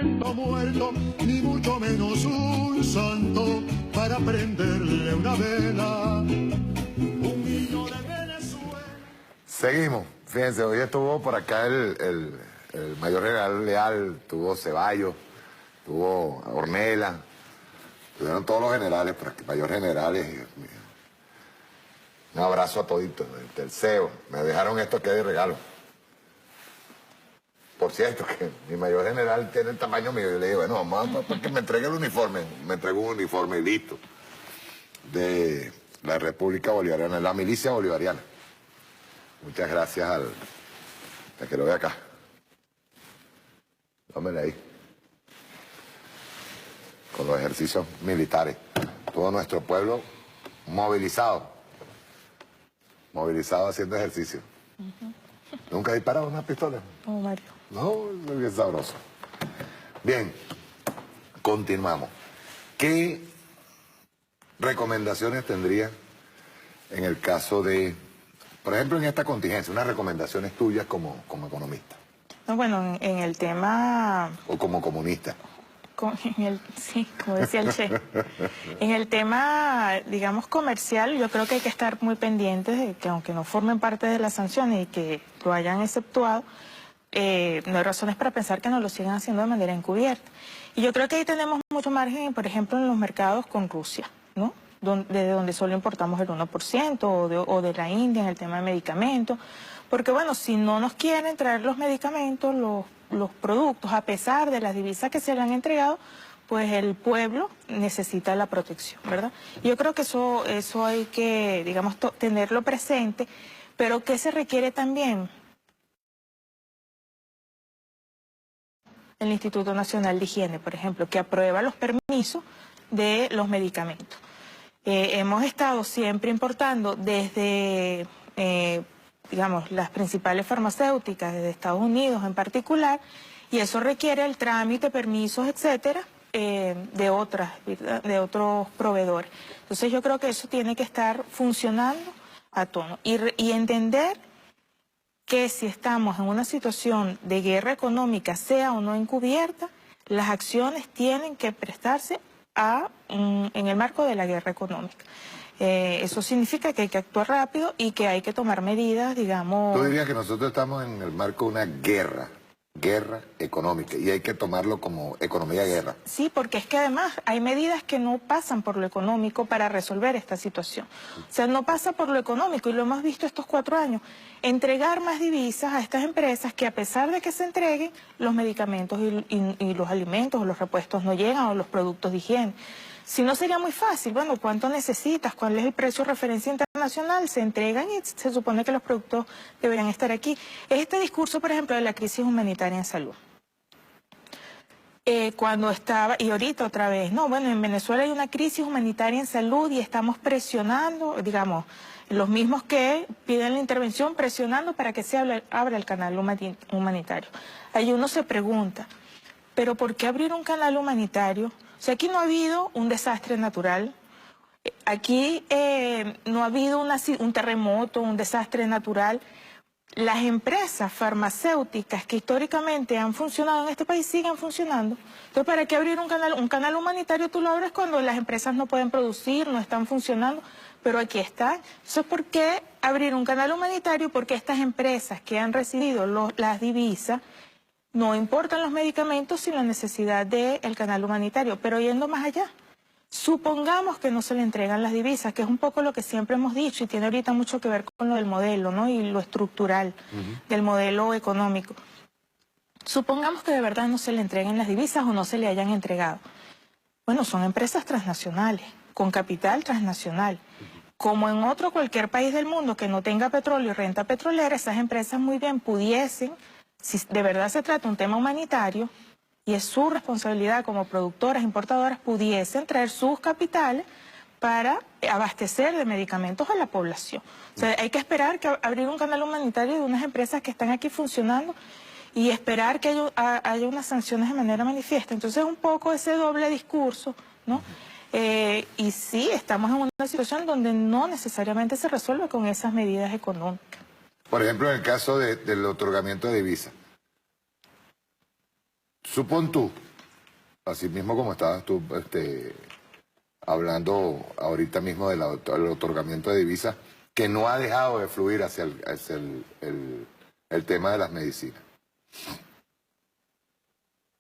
presidente muerto, ni mucho menos un santo para prenderle una vela. Un niño de Venezuela. Seguimos. Fíjense, hoy estuvo por acá el mayor general Leal, tuvo Ceballos, tuvo Ornella, estuvieron todos los generales por aquí, mayor generales. Un abrazo a toditos, del CEO. Me dejaron esto aquí de regalo. Por cierto, que mi mayor general tiene el tamaño mío. Yo le digo, bueno, vamos a que me entregue el uniforme. Me entregó un uniforme listo de la República Bolivariana, la milicia bolivariana. Muchas gracias a que lo vea acá. Tómele ahí. Con los ejercicios militares. Todo nuestro pueblo movilizado. Movilizado haciendo ejercicio. ¿Nunca ha disparado una pistola? No, Mario. No, es bien sabroso. Bien, continuamos. ¿Qué recomendaciones tendría en el caso de, por ejemplo, en esta contingencia, unas recomendaciones tuyas como economista? No, bueno, en el tema... O como comunista. Sí, como decía el Che. En el tema, digamos, comercial, yo creo que hay que estar muy pendientes de que aunque no formen parte de las sanciones y que lo hayan exceptuado, no hay razones para pensar que no lo sigan haciendo de manera encubierta. Y yo creo que ahí tenemos mucho margen, por ejemplo, en los mercados con Rusia, ¿no? De donde solo importamos el 1%, o de la India en el tema de medicamentos. Porque, bueno, si no nos quieren traer los medicamentos, los productos, a pesar de las divisas que se le han entregado, pues el pueblo necesita la protección, ¿verdad? Y yo creo que eso hay que, digamos, tenerlo presente, pero ¿qué se requiere también? El Instituto Nacional de Higiene, por ejemplo, que aprueba los permisos de los medicamentos. Hemos estado siempre importando desde, digamos, las principales farmacéuticas, desde Estados Unidos en particular, y eso requiere el trámite, permisos, etcétera, de otros proveedores. Entonces yo creo que eso tiene que estar funcionando a tono y entender que si estamos en una situación de guerra económica, sea o no encubierta, las acciones tienen que prestarse en el marco de la guerra económica. Eso significa que hay que actuar rápido y que hay que tomar medidas, digamos... Tú dirías que nosotros estamos en el marco de una guerra económica, y hay que tomarlo como economía de guerra. Sí, porque es que además hay medidas que no pasan por lo económico para resolver esta situación. O sea, no pasa por lo económico, y lo hemos visto estos 4 años. Entregar más divisas a estas empresas que, a pesar de que se entreguen, los medicamentos y los alimentos o los repuestos no llegan, o los productos de higiene. Si no, sería muy fácil. Bueno, ¿cuánto necesitas? ¿Cuál es el precio de referencia internacional? Se entregan y se supone que los productos deberían estar aquí. Este discurso, por ejemplo, de la crisis humanitaria en salud. Cuando estaba, y ahorita otra vez, no, bueno, en Venezuela hay una crisis humanitaria en salud y estamos presionando, digamos, los mismos que piden la intervención, presionando para que se abra el canal humanitario. Ahí uno se pregunta, ¿pero por qué abrir un canal humanitario? O sea, aquí no ha habido un desastre natural, aquí no ha habido un terremoto, un desastre natural. Las empresas farmacéuticas que históricamente han funcionado en este país siguen funcionando. Entonces, ¿para qué abrir un canal humanitario? Tú lo abres cuando las empresas no pueden producir, no están funcionando, pero aquí está. Entonces, ¿por qué abrir un canal humanitario? Porque estas empresas que han recibido las divisas, no importan los medicamentos sin la necesidad del canal humanitario, pero yendo más allá. Supongamos que no se le entregan las divisas, que es un poco lo que siempre hemos dicho y tiene ahorita mucho que ver con lo del modelo, ¿no? Y lo estructural del modelo económico. Supongamos que de verdad no se le entreguen las divisas o no se le hayan entregado. Bueno, son empresas transnacionales, con capital transnacional. Como en cualquier país del mundo que no tenga petróleo y renta petrolera, esas empresas muy bien pudiesen, si de verdad se trata de un tema humanitario, y es su responsabilidad como productoras, importadoras, pudiesen traer sus capitales para abastecer de medicamentos a la población. O sea, hay que esperar que abrir un canal humanitario de unas empresas que están aquí funcionando y esperar que haya unas sanciones de manera manifiesta. Entonces, un poco ese doble discurso, ¿no? Y sí, estamos en una situación donde no necesariamente se resuelve con esas medidas económicas. Por ejemplo, en el caso del otorgamiento de divisas. Supón tú así mismo como estabas tú hablando ahorita mismo del otorgamiento de divisas, que no ha dejado de fluir hacia el tema de las medicinas.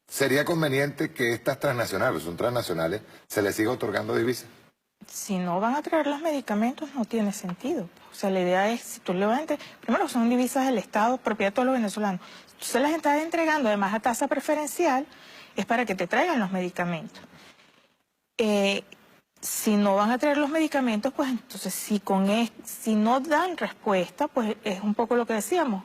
¿Sería conveniente que estas transnacionales, son transnacionales, se les siga otorgando divisas? Si no van a traer los medicamentos, no tiene sentido. O sea, la idea es, si tú le vas a primero son divisas del Estado, propiedad de todos los venezolanos. Tú se las estás entregando además a tasa preferencial, es para que te traigan los medicamentos. Si no van a traer los medicamentos, pues entonces si no dan respuesta, pues es un poco lo que decíamos,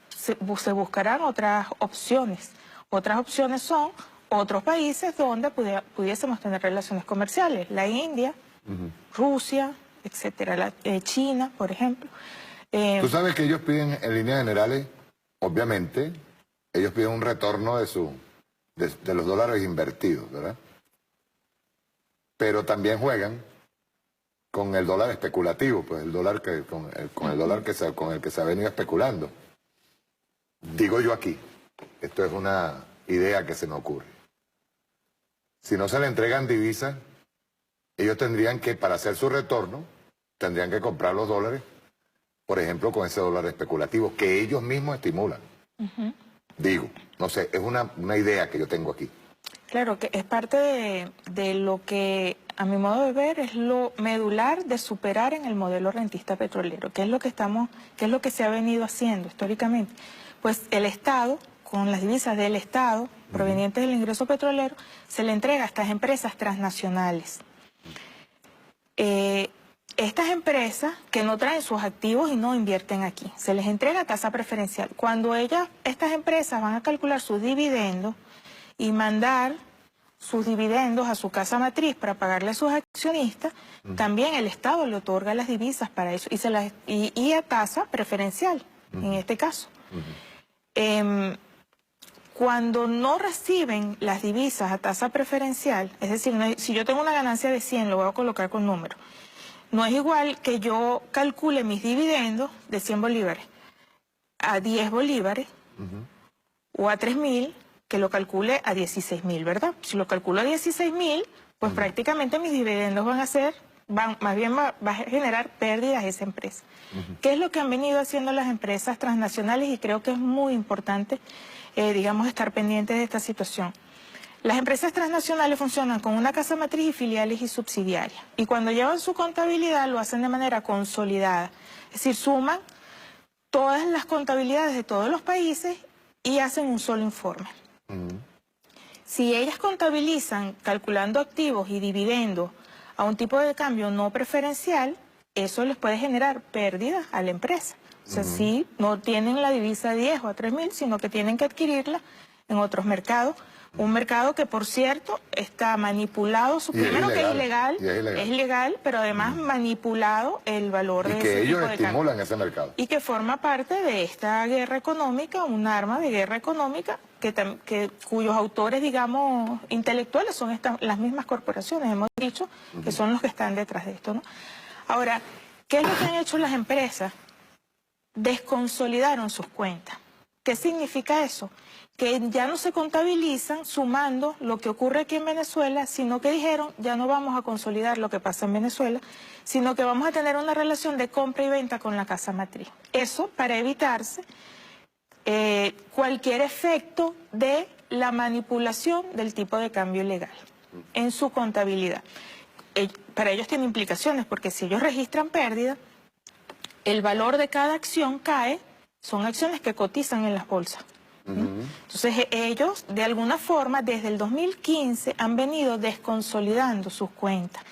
se buscarán otras opciones. Otras opciones son otros países donde pudiésemos tener relaciones comerciales, la India, Rusia, etcétera, China, por ejemplo. Tú sabes que ellos piden, en líneas generales, obviamente, ellos piden un retorno de los dólares invertidos, ¿verdad? Pero también juegan con el dólar especulativo, pues el dólar con el dólar con el que se ha venido especulando. Digo yo aquí, esto es una idea que se me ocurre. Si no se le entregan divisas, ellos tendrían que, para hacer su retorno, tendrían que comprar los dólares, por ejemplo, con ese dólar especulativo, que ellos mismos estimulan. Digo, no sé, es una idea que yo tengo aquí. Claro, que es parte de lo que, a mi modo de ver, es lo medular de superar en el modelo rentista petrolero, que es lo que se ha venido haciendo históricamente. Pues el Estado, con las divisas del Estado, provenientes del ingreso petrolero, se le entrega a estas empresas transnacionales. Estas empresas que no traen sus activos y no invierten aquí, se les entrega tasa preferencial. Cuando estas empresas van a calcular sus dividendos y mandar sus dividendos a su casa matriz para pagarle a sus accionistas, también el Estado le otorga las divisas para eso y a tasa preferencial, en este caso. Cuando no reciben las divisas a tasa preferencial, es decir, si yo tengo una ganancia de 100, lo voy a colocar con número, no es igual que yo calcule mis dividendos de 100 bolívares a 10 bolívares o a 3.000, que lo calcule a 16.000, ¿verdad? Si lo calculo a 16.000, pues prácticamente mis dividendos más bien va a generar pérdidas esa empresa. ¿Qué es lo que han venido haciendo las empresas transnacionales? Y creo que es muy importante, digamos, estar pendientes de esta situación. Las empresas transnacionales funcionan con una casa matriz y filiales y subsidiarias. Y cuando llevan su contabilidad lo hacen de manera consolidada. Es decir, suman todas las contabilidades de todos los países y hacen un solo informe. Si ellas contabilizan calculando activos y dividendos a un tipo de cambio no preferencial, eso les puede generar pérdidas a la empresa. O sea, si no tienen la divisa a 10 o a 3.000, sino que tienen que adquirirla en otros mercados. Un mercado que, por cierto, está manipulado, primero que es ilegal, pero además manipulado el valor de ese tipo de cambio. Y que ellos estimulan ese mercado. Y que forma parte de esta guerra económica, un arma de guerra económica, cuyos autores, digamos, intelectuales son las mismas corporaciones, hemos dicho, que son los que están detrás de esto, ¿no? Ahora, ¿qué es lo que han hecho las empresas? Desconsolidaron sus cuentas. ¿Qué significa eso? Que ya no se contabilizan sumando lo que ocurre aquí en Venezuela, sino que dijeron, ya no vamos a consolidar lo que pasa en Venezuela, sino que vamos a tener una relación de compra y venta con la casa matriz. Eso para evitarse cualquier efecto de la manipulación del tipo de cambio ilegal en su contabilidad. Para ellos tiene implicaciones, porque si ellos registran pérdida, el valor de cada acción cae, son acciones que cotizan en las bolsas. Entonces ellos, de alguna forma, desde el 2015 han venido desconsolidando sus cuentas.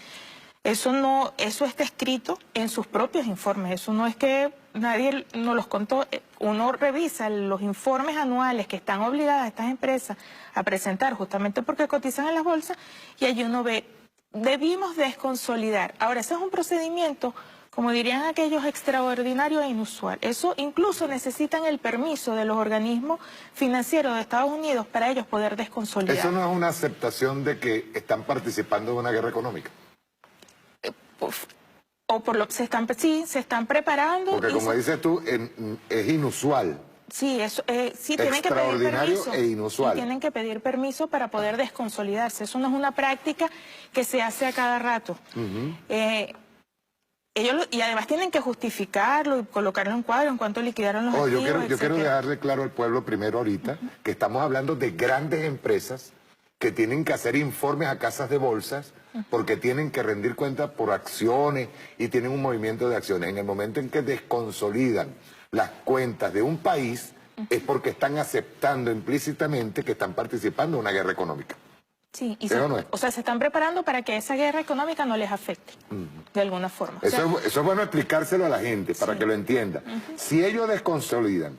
Eso está escrito en sus propios informes, eso no es que nadie nos los contó. Uno revisa los informes anuales que están obligadas estas empresas a presentar justamente porque cotizan en las bolsas y allí uno ve, debimos desconsolidar. Ahora, ese es un procedimiento, como dirían aquellos, extraordinario e inusual. Eso incluso necesitan el permiso de los organismos financieros de Estados Unidos para ellos poder desconsolidar. ¿Eso no es una aceptación de que están participando en una guerra económica? Se están preparando. Porque como dices tú, es inusual Sí, eso, sí tienen que pedir extraordinario permiso. e inusual. Sí, tienen que pedir permiso para poder desconsolidarse. Eso no es una práctica que se hace a cada rato. Y además tienen que justificarlo y colocarlo en cuadro en cuanto liquidaron los activos, yo quiero etcétera. dejarle claro al pueblo primero ahorita que estamos hablando de grandes empresas que tienen que hacer informes a casas de bolsas porque tienen que rendir cuentas por acciones y tienen un movimiento de acciones. En el momento en que desconsolidan las cuentas de un país es porque están aceptando implícitamente que están participando en una guerra económica. Sí, y ¿Pero no es? o sea, se están preparando para que esa guerra económica no les afecte, de alguna forma. O sea, Eso es bueno explicárselo a la gente para que lo entienda. Si ellos desconsolidan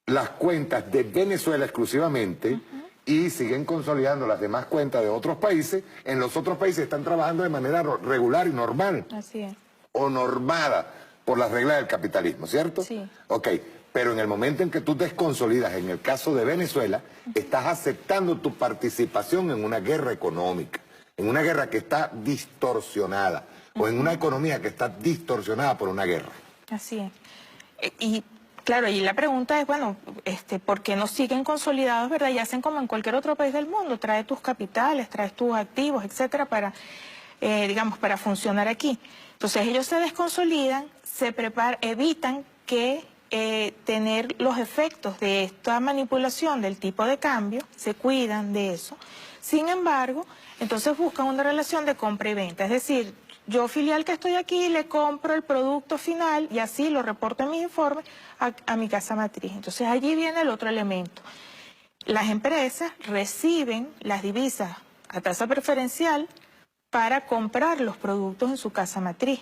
las cuentas de Venezuela exclusivamente y siguen consolidando las demás cuentas de otros países, en los otros países están trabajando de manera regular y normal. así es. O normada por las reglas del capitalismo, ¿cierto? Sí. Ok, pero en el momento en que tú desconsolidas, en el caso de Venezuela, estás aceptando tu participación en una guerra económica, en una guerra que está distorsionada, o en una economía que está distorsionada por una guerra. Así es. Y claro, y la pregunta es, bueno, ¿por qué no siguen consolidados, verdad? Y hacen como en cualquier otro país del mundo, trae tus capitales, traes tus activos, etcétera, para, digamos, para funcionar aquí. Entonces ellos se desconsolidan, se preparan, evitan que tener los efectos de esta manipulación del tipo de cambio, se cuidan de eso. Sin embargo, entonces buscan una relación de compra y venta, es decir, yo filial que estoy aquí le compro el producto final y así lo reporto en mi informe a mi casa matriz. Entonces allí viene el otro elemento. Las empresas reciben las divisas a tasa preferencial para comprar los productos en su casa matriz.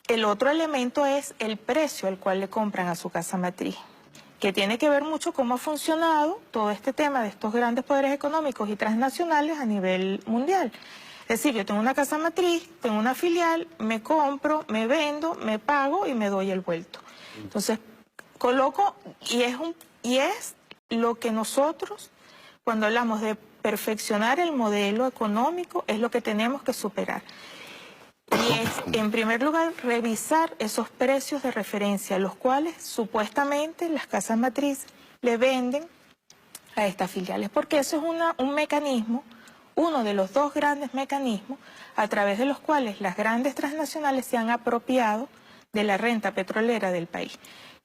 El otro elemento es el precio al cual le compran a su casa matriz, que tiene que ver mucho cómo ha funcionado todo este tema de estos grandes poderes económicos y transnacionales a nivel mundial. Es decir, yo tengo una casa matriz, tengo una filial, me compro, me vendo, me pago y me doy el vuelto. Entonces, coloco, y es lo que nosotros, cuando hablamos de perfeccionar el modelo económico, es lo que tenemos que superar. Y es, en primer lugar, revisar esos precios de referencia, los cuales supuestamente las casas matrices le venden a estas filiales, porque eso es un mecanismo, uno de los dos grandes mecanismos a través de los cuales las grandes transnacionales se han apropiado de la renta petrolera del país,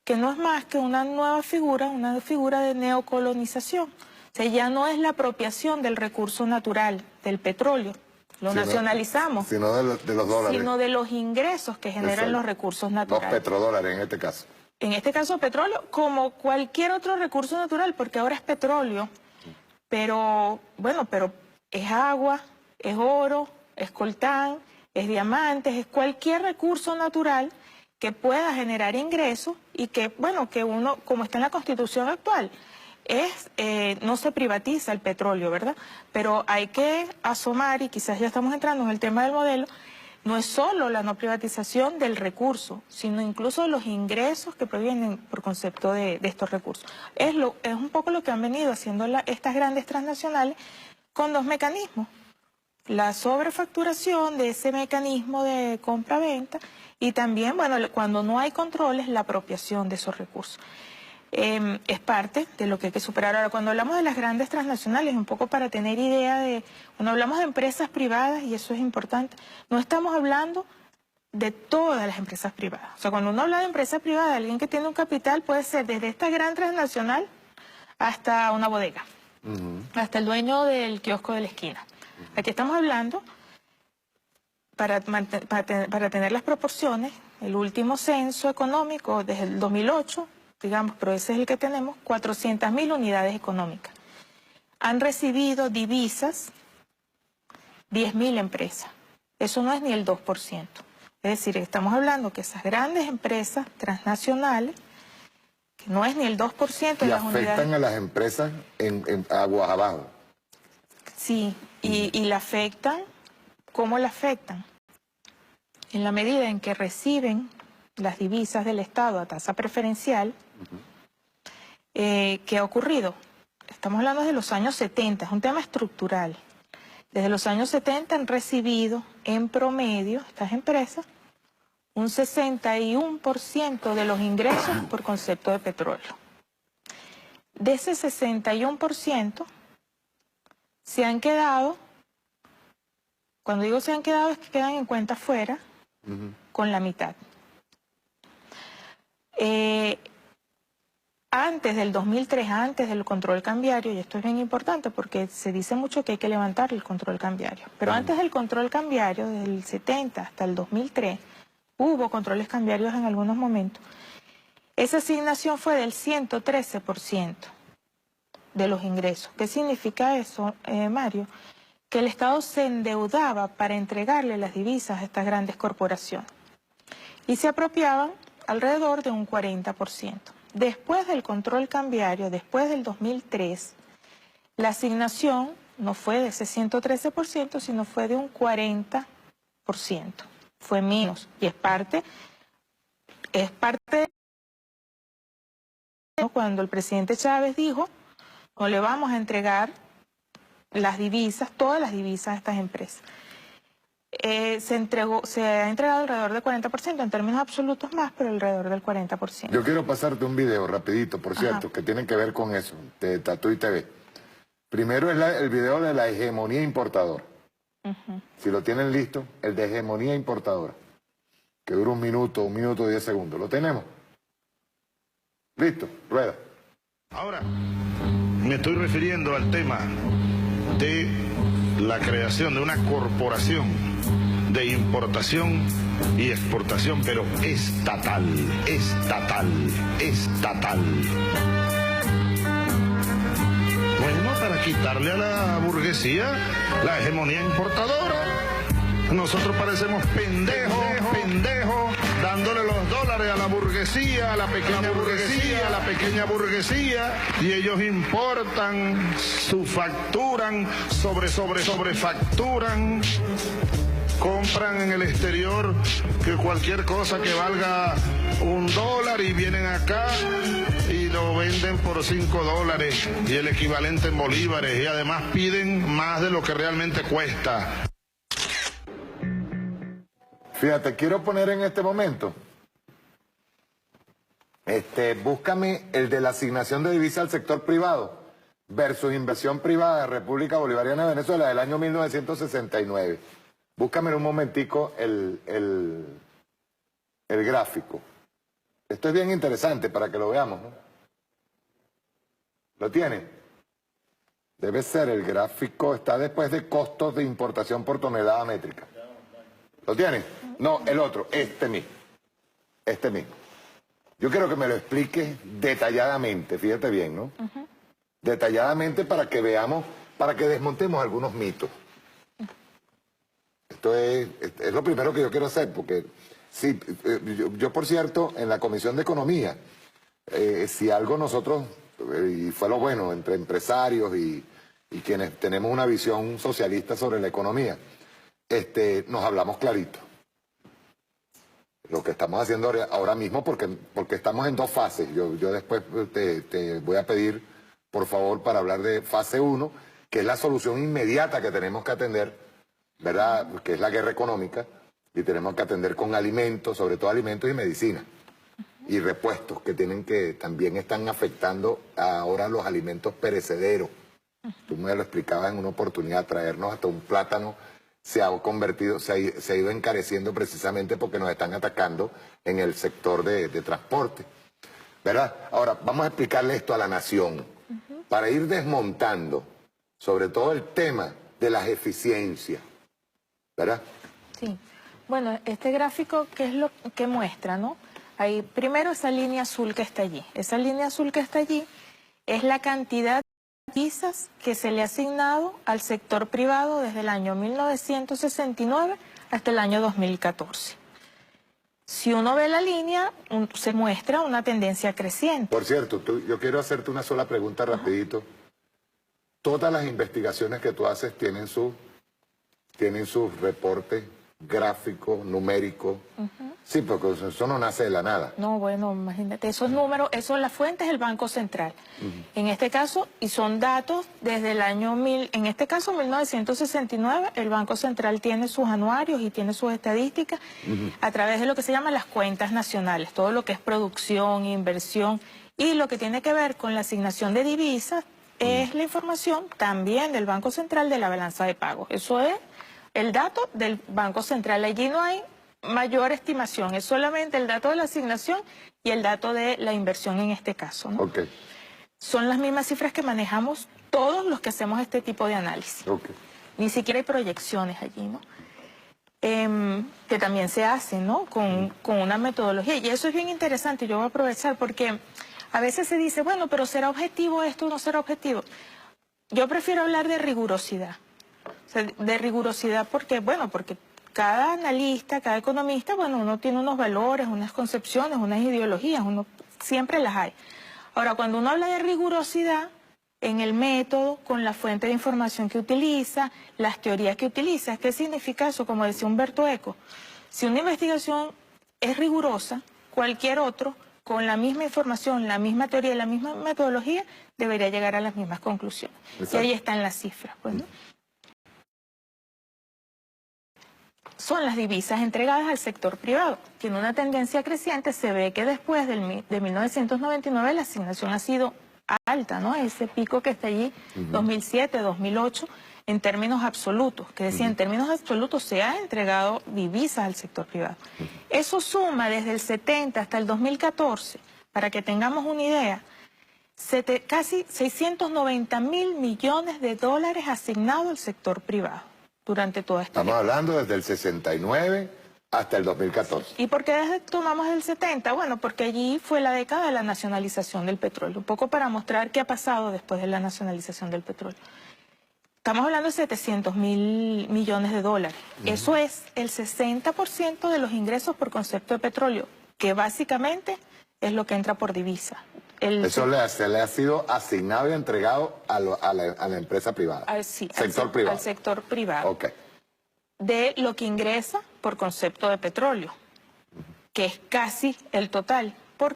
que no es más que una nueva figura, una figura de neocolonización. O sea, ya no es la apropiación del recurso natural, del petróleo, lo nacionalizamos. Sino de los dólares. Sino de los ingresos que generan los recursos naturales. Los petrodólares en este caso. En este caso petróleo, como cualquier otro recurso natural, porque ahora es petróleo. Pero, bueno, pero es agua, es oro, es coltán, es diamantes, es cualquier recurso natural que pueda generar ingresos y que, bueno, que uno, como está en la Constitución actual, no se privatiza el petróleo, ¿verdad? Pero hay que asomar, y quizás ya estamos entrando en el tema del modelo, no es solo la no privatización del recurso, sino incluso los ingresos que provienen por concepto de estos recursos. Es un poco lo que han venido haciendo estas grandes transnacionales con dos mecanismos. La sobrefacturación de ese mecanismo de compra-venta y también, bueno, cuando no hay controles, la apropiación de esos recursos. Es parte de lo que hay que superar. Ahora, cuando hablamos de las grandes transnacionales, un poco para tener idea de, cuando hablamos de empresas privadas, y eso es importante, no estamos hablando de todas las empresas privadas. O sea, cuando uno habla de empresas privadas, alguien que tiene un capital puede ser desde esta gran transnacional hasta una bodega, hasta el dueño del kiosco de la esquina. Aquí estamos hablando, para tener las proporciones, el último censo económico desde el 2008, digamos, pero ese es el que tenemos, 400.000 unidades económicas. Han recibido divisas 10.000 empresas. Eso no es ni el 2%. Es decir, estamos hablando que esas grandes empresas transnacionales, que no es ni el 2% de las unidades... ¿Y afectan a las empresas en aguas abajo? Sí, y la afectan. ¿Cómo la afectan? En la medida en que reciben las divisas del Estado a tasa preferencial, ¿qué ha ocurrido? Estamos hablando de los años 70, es un tema estructural. Desde los años 70 han recibido en promedio estas empresas un 61% de los ingresos por concepto de petróleo. De ese 61% se han quedado, cuando digo se han quedado es que quedan en cuenta fuera, con la mitad. Antes del 2003, antes del control cambiario, y esto es bien importante porque se dice mucho que hay que levantar el control cambiario, pero antes del control cambiario, desde el 70 hasta el 2003, hubo controles cambiarios en algunos momentos. Esa asignación fue del 113% de los ingresos. ¿Qué significa eso, Mario? Que el Estado se endeudaba para entregarle las divisas a estas grandes corporaciones y se apropiaban alrededor de un 40%. Después del control cambiario, después del 2003, la asignación no fue de ese 113%, sino fue de un 40%. Fue menos. Y es parte de cuando el presidente Chávez dijo, no le vamos a entregar las divisas, todas las divisas a estas empresas. Se ha entregado alrededor del 40%, en términos absolutos más, pero alrededor del 40%. Yo quiero pasarte un video rapidito, por cierto, que tiene que ver con eso, de Tatuí TV. Primero es el video de la hegemonía importadora. Si lo tienen listo, el de hegemonía importadora, que dura 1 minuto, 1 minuto y 10 segundos. ¿Lo tenemos? Listo, rueda. Ahora, me estoy refiriendo al tema de la creación de una corporación de importación y exportación, pero estatal, estatal, estatal. Bueno, para quitarle a la burguesía la hegemonía importadora. Nosotros parecemos pendejos, dándole los dólares a la burguesía, a la pequeña burguesía, a la pequeña burguesía, y ellos importan, subfacturan, sobrefacturan, compran en el exterior que cualquier cosa que valga $1 y vienen acá y lo venden por $5 y el equivalente en bolívares, y además piden más de lo que realmente cuesta. Fíjate, quiero poner en este momento, búscame el de la asignación de divisa al sector privado versus inversión privada de República Bolivariana de Venezuela del año 1969. Búscame en un momentico el gráfico. Esto es bien interesante para que lo veamos, ¿no? ¿Lo tiene? Debe ser el gráfico, está después de costos de importación por tonelada métrica. ¿Lo tiene? No, el otro, este mismo. Este mismo. Yo quiero que me lo expliques detalladamente, fíjate bien, ¿no? Detalladamente para que veamos, para que desmontemos algunos mitos. Esto es lo primero que yo quiero hacer, porque sí, yo por cierto, en la Comisión de Economía, si algo nosotros, y fue lo bueno, entre empresarios y quienes tenemos una visión socialista sobre la economía, nos hablamos clarito. Lo que estamos haciendo ahora mismo, porque estamos en 2 fases. Yo después te voy a pedir, por favor, para hablar de fase 1, que es la solución inmediata que tenemos que atender, ¿verdad? Que es la guerra económica, y tenemos que atender con alimentos, sobre todo alimentos y medicina, y repuestos que también están afectando ahora los alimentos perecederos. Tú me lo explicabas en una oportunidad, traernos hasta un plátano se ha ido encareciendo precisamente porque nos están atacando en el sector de transporte, ¿verdad? Ahora, vamos a explicarle esto a la nación, para ir desmontando, sobre todo el tema de las eficiencias, ¿verdad? Sí. Bueno, este gráfico, ¿qué es lo que muestra, no? Ahí, primero esa línea azul que está allí. Esa línea azul que está allí es la cantidad divisas que se le ha asignado al sector privado desde el año 1969 hasta el año 2014. Si uno ve la línea, se muestra una tendencia creciente. Por cierto, yo quiero hacerte una sola pregunta rapidito. Todas las investigaciones que tú haces tienen sus reportes gráfico, numérico. Sí, porque eso no nace de la nada. No, bueno, imagínate, esos números, la fuente es el Banco Central. En este caso, y son datos desde el año en este caso 1969, el Banco Central tiene sus anuarios y tiene sus estadísticas a través de lo que se llama las cuentas nacionales, todo lo que es producción, inversión y lo que tiene que ver con la asignación de divisas es la información también del Banco Central de la balanza de pagos. Eso es el dato del Banco Central. Allí no hay mayor estimación, es solamente el dato de la asignación y el dato de la inversión en este caso, ¿no? Okay. Son las mismas cifras que manejamos todos los que hacemos este tipo de análisis. Okay. Ni siquiera hay proyecciones allí, ¿no? Que también se hacen, ¿no? Con una metodología. Y eso es bien interesante, yo voy a aprovechar porque a veces se dice, bueno, pero ¿será objetivo esto o no será objetivo? Yo prefiero hablar de rigurosidad. O sea, de rigurosidad porque, bueno, porque cada analista, cada economista, bueno, uno tiene unos valores, unas concepciones, unas ideologías, uno siempre las hay. Ahora, cuando uno habla de rigurosidad en el método, con la fuente de información que utiliza, las teorías que utiliza, ¿qué significa eso? Como decía Humberto Eco, si una investigación es rigurosa, cualquier otro, con la misma información, la misma teoría y la misma metodología, debería llegar a las mismas conclusiones. Exacto. Y ahí están las cifras, pues, ¿no? Son las divisas entregadas al sector privado. Tiene una tendencia creciente, se ve que después de 1999 la asignación ha sido alta, ¿no? Ese pico que está allí, 2007, 2008, en términos absolutos, que decía, en términos absolutos se ha entregado divisas al sector privado. Eso suma desde el 70 hasta el 2014, para que tengamos una idea, casi 690.000 millones de dólares asignados al sector privado durante toda esta Estamos hablando desde el 69 hasta el 2014. ¿Y por qué tomamos el 70? Bueno, porque allí fue la década de la nacionalización del petróleo, un poco para mostrar qué ha pasado después de la nacionalización del petróleo. Estamos hablando de 700.000 millones de dólares. Eso es el 60% de los ingresos por concepto de petróleo, que básicamente es lo que entra por divisa. Eso se le ha sido asignado y entregado a la empresa privada. Sector privado. Al sector privado. Okay. De lo que ingresa por concepto de petróleo, que es casi el total. Porque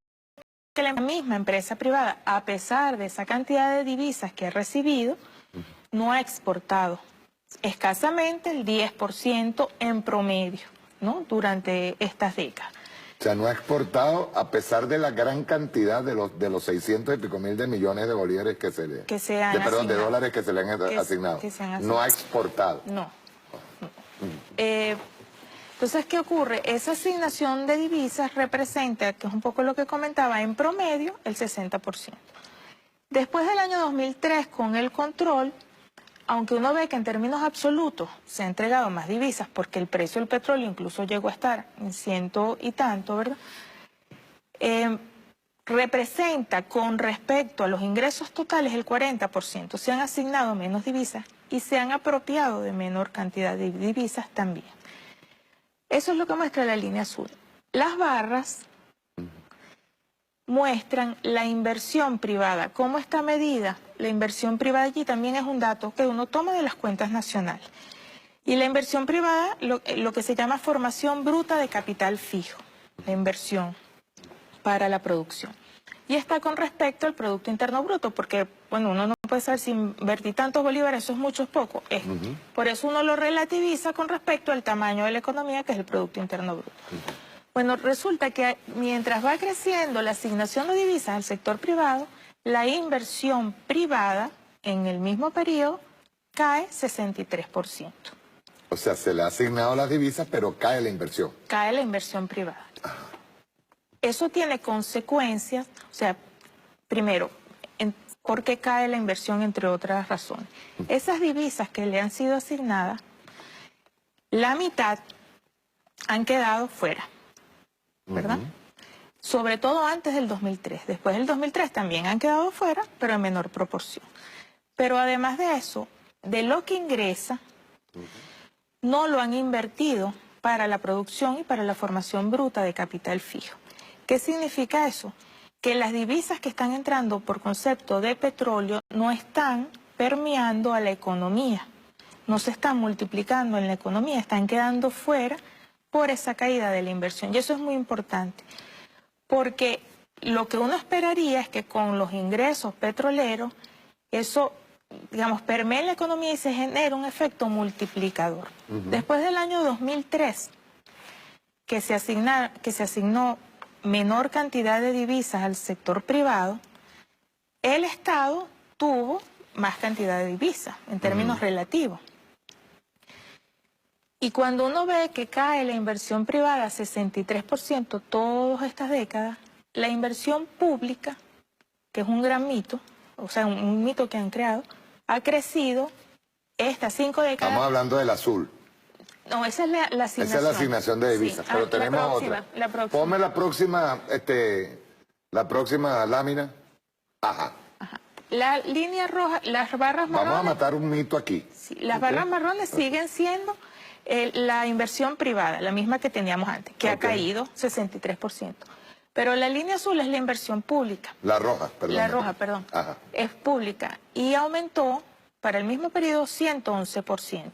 la misma empresa privada, a pesar de esa cantidad de divisas que ha recibido, no ha exportado escasamente el 10% en promedio, ¿no? Durante estas décadas. O sea, no ha exportado a pesar de la gran cantidad de los 600 y pico mil de millones de bolívares que se le... de dólares que se le han asignado. No ha exportado. No. Entonces, ¿qué ocurre? Esa asignación de divisas representa, que es un poco lo que comentaba, en promedio el 60%. Después del año 2003, con el control, aunque uno ve que en términos absolutos se ha entregado más divisas, porque el precio del petróleo incluso llegó a estar en 100 y tanto, ¿verdad? Representa con respecto a los ingresos totales el 40%. Se han asignado menos divisas y se han apropiado de menor cantidad de divisas también. Eso es lo que muestra la línea azul. Las barras muestran la inversión privada. ¿Cómo está medida? La inversión privada allí también es un dato que uno toma de las cuentas nacionales. Y la inversión privada, lo que se llama formación bruta de capital fijo, la inversión para la producción. Y está con respecto al Producto Interno Bruto, porque, bueno, uno no puede saber si invertir tantos bolívares, eso es mucho o poco. Por eso uno lo relativiza con respecto al tamaño de la economía, que es el Producto Interno Bruto. Bueno, resulta que mientras va creciendo la asignación de divisas al sector privado, la inversión privada en el mismo periodo cae 63%. O sea, se le ha asignado las divisas, pero cae la inversión. Cae la inversión privada. Eso tiene consecuencias, o sea, primero, ¿por qué cae la inversión? Entre otras razones. Esas divisas que le han sido asignadas, la mitad han quedado fuera, ¿verdad? Sobre todo antes del 2003. Después del 2003 también han quedado fuera, pero en menor proporción. Pero además de eso, de lo que ingresa, no lo han invertido para la producción y para la formación bruta de capital fijo. ¿Qué significa eso? Que las divisas que están entrando por concepto de petróleo no están permeando a la economía. no se están multiplicando en la economía, están quedando fuera por esa caída de la inversión. Y eso es muy importante, porque lo que uno esperaría es que con los ingresos petroleros, eso, digamos, permee la economía y se genera un efecto multiplicador. Después del año 2003, que se asignó menor cantidad de divisas al sector privado, el Estado tuvo más cantidad de divisas en términos relativos. Y cuando uno ve que cae la inversión privada 63% todas estas décadas, la inversión pública, que es un gran mito, o sea, un mito que han creado, ha crecido estas 5 décadas. Estamos hablando del azul. No, esa es la asignación. Esa es la asignación de divisas, Sí. pero tenemos otra. La próxima. Ponme la próxima lámina. Ajá. La línea roja, las barras marrones... Vamos a matar un mito aquí. Sí, las barras marrones siguen siendo la inversión privada, la misma que teníamos antes, que ha caído 63%. Pero la línea azul es la inversión pública. La roja, perdón. La roja, perdón. Ajá. Es pública y aumentó para el mismo periodo 111%.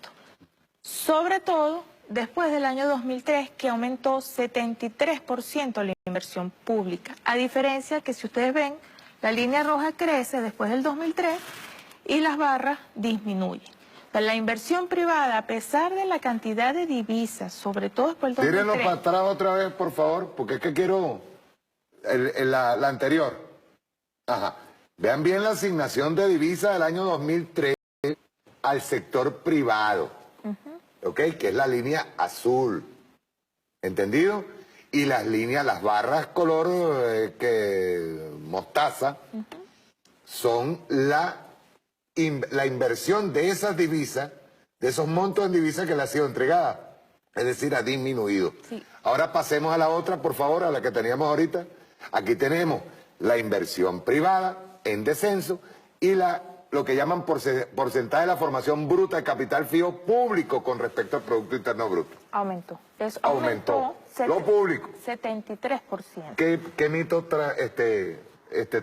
Sobre todo después del año 2003, que aumentó 73% la inversión pública. A diferencia que, si ustedes ven, la línea roja crece después del 2003 y las barras disminuyen. La inversión privada, a pesar de la cantidad de divisas, sobre todo después del 2003... Tírenlo para atrás otra vez, por favor, porque es que quiero la anterior. Ajá. Vean bien la asignación de divisas del año 2003 al sector privado, ¿ok? Que es la línea azul, ¿entendido? Y las líneas, las barras color mostaza, son la inversión de esas divisas, de esos montos en divisas que le ha sido entregada. Es decir, ha disminuido. Sí. Ahora pasemos a la otra, por favor, a la que teníamos ahorita. Aquí tenemos la inversión privada en descenso y lo que llaman porcentaje de la formación bruta de capital fijo público con respecto al Producto Interno Bruto. Aumentó. Aumentó. Lo público. 73%. ¿Qué mito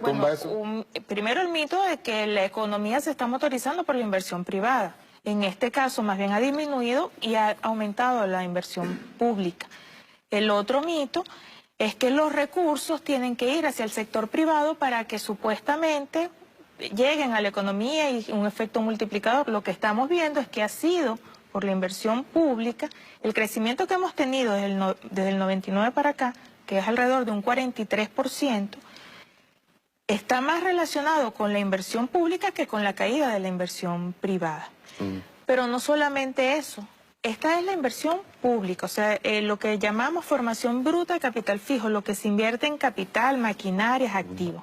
tumba eso? Primero, el mito de que la economía se está motorizando por la inversión privada. En este caso, más bien ha disminuido y ha aumentado la inversión pública. El otro mito es que los recursos tienen que ir hacia el sector privado para que supuestamente lleguen a la economía y un efecto multiplicador. Lo que estamos viendo es que ha sido por la inversión pública el crecimiento que hemos tenido desde el 99 para acá, que es alrededor de un 43%, está más relacionado con la inversión pública que con la caída de la inversión privada. Pero no solamente eso, esta es la inversión pública, o sea, lo que llamamos formación bruta de capital fijo, lo que se invierte en capital, maquinarias, activos.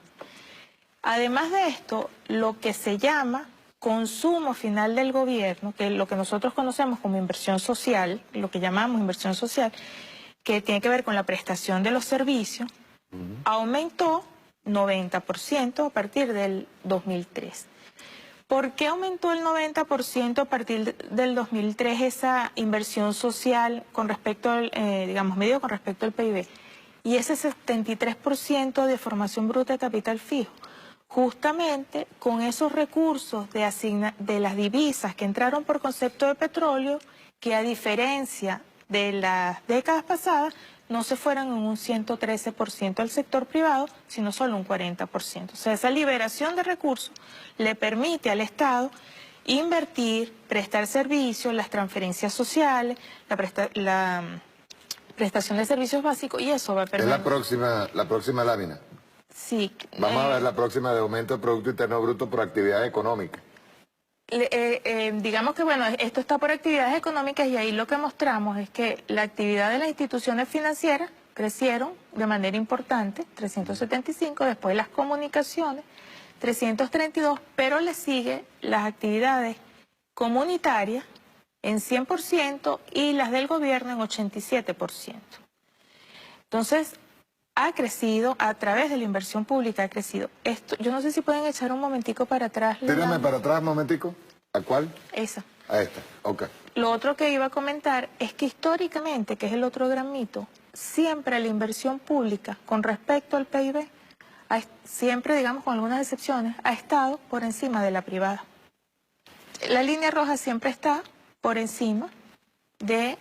Además de esto, lo que se llama consumo final del gobierno, que es lo que nosotros conocemos como inversión social, lo que llamamos inversión social, que tiene que ver con la prestación de los servicios, aumentó 90% a partir del 2003. ¿Por qué aumentó el 90% a partir del 2003 esa inversión social con respecto al, medio con respecto al PIB? Y ese 73% de formación bruta de capital fijo. Justamente con esos recursos de las divisas que entraron por concepto de petróleo, que a diferencia de las décadas pasadas, no se fueran en un 113% al sector privado, sino solo un 40%. O sea, esa liberación de recursos le permite al Estado invertir, prestar servicios, las transferencias sociales, la prestación de servicios básicos, y eso va a permitir... Es la próxima lámina. Sí. Vamos a ver la próxima de aumento del Producto Interno Bruto por actividad económica. Digamos que, bueno, esto está por actividades económicas y ahí lo que mostramos es que la actividad de las instituciones financieras crecieron de manera importante, 375, después las comunicaciones, 332, pero le sigue las actividades comunitarias en 100% y las del gobierno en 87%. Entonces, ha crecido, a través de la inversión pública ha crecido. Esto, yo no sé si pueden echar un momentico para atrás. Tírame para atrás un momentico. ¿A cuál? Esa. A esta, ok. Lo otro que iba a comentar es que históricamente, que es el otro gran mito, siempre la inversión pública con respecto al PIB, siempre, digamos, con algunas excepciones, ha estado por encima de la privada. La línea roja siempre está por encima de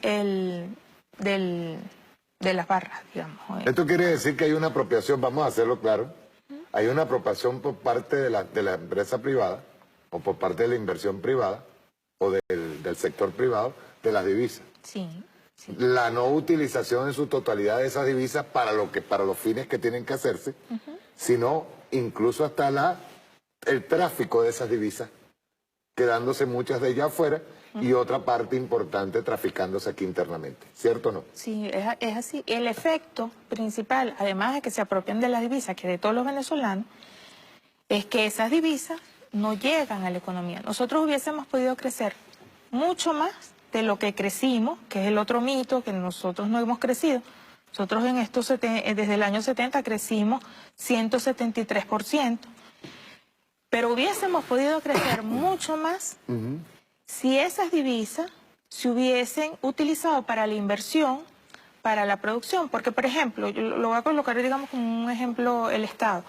las barras, digamos. Esto quiere decir que hay una apropiación, vamos a hacerlo claro, hay una apropiación por parte de la empresa privada o por parte de la inversión privada o del sector privado de las divisas. Sí, sí. La no utilización en su totalidad de esas divisas para los fines que tienen que hacerse, sino incluso hasta el tráfico de esas divisas, quedándose muchas de ellas afuera y otra parte importante traficándose aquí internamente, ¿cierto o no? Sí, es así. El efecto principal, además de que se apropian de las divisas, que de todos los venezolanos, es que esas divisas no llegan a la economía. Nosotros hubiésemos podido crecer mucho más de lo que crecimos, que es el otro mito, que nosotros no hemos crecido. Nosotros desde el año 70 crecimos 173%, pero hubiésemos podido crecer mucho más si esas divisas se hubiesen utilizado para la inversión, para la producción. Porque, por ejemplo, yo lo voy a colocar, digamos, como un ejemplo, el Estado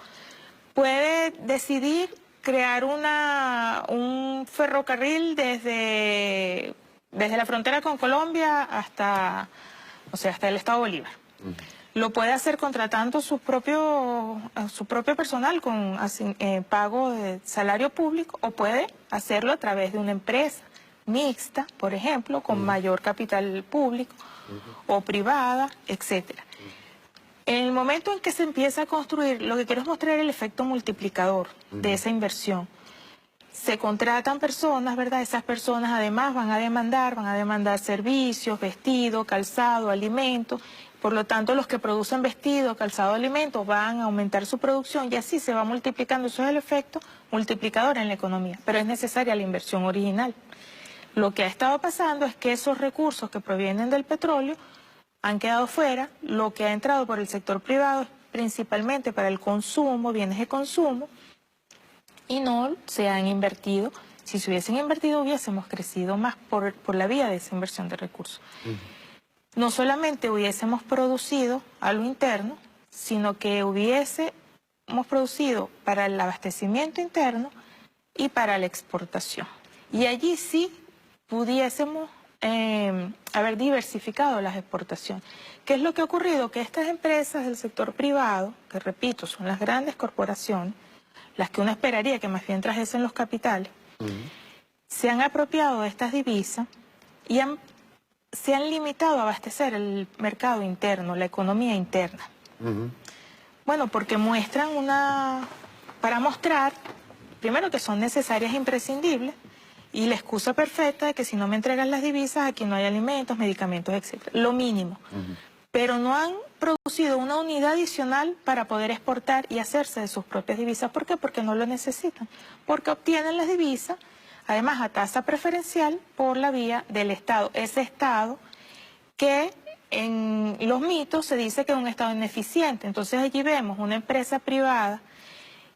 puede decidir crear un ferrocarril desde la frontera con Colombia hasta el Estado Bolívar. Lo puede hacer contratando su propio personal con pago de salario público, o puede hacerlo a través de una empresa mixta, por ejemplo, con mayor capital público o privada, etcétera. En el momento en que se empieza a construir, lo que quiero es mostrar el efecto multiplicador de esa inversión. Se contratan personas, ¿verdad? Esas personas además van a demandar servicios, vestido, calzado, alimentos. Por lo tanto, los que producen vestido, calzado, alimentos van a aumentar su producción y así se va multiplicando. Eso es el efecto multiplicador en la economía. Pero es necesaria la inversión original. Lo que ha estado pasando es que esos recursos que provienen del petróleo han quedado fuera. Lo que ha entrado por el sector privado es principalmente para el consumo, bienes de consumo, y no se han invertido. Si se hubiesen invertido, hubiésemos crecido más por la vía de esa inversión de recursos. No solamente hubiésemos producido algo interno, sino que hubiésemos producido para el abastecimiento interno y para la exportación. Y allí sí pudiésemos haber diversificado las exportaciones. ¿Qué es lo que ha ocurrido? Que estas empresas del sector privado, que repito, son las grandes corporaciones, las que uno esperaría que más bien trajesen los capitales, se han apropiado de estas divisas y se han limitado a abastecer el mercado interno, la economía interna. Bueno, porque muestran para mostrar, primero, que son necesarias e imprescindibles, y la excusa perfecta de que si no me entregan las divisas, aquí no hay alimentos, medicamentos, etc. Lo mínimo. Pero no han producido una unidad adicional para poder exportar y hacerse de sus propias divisas. ¿Por qué? Porque no lo necesitan. Porque obtienen las divisas, además a tasa preferencial, por la vía del Estado. Ese Estado que en los mitos se dice que es un Estado ineficiente. Entonces allí vemos una empresa privada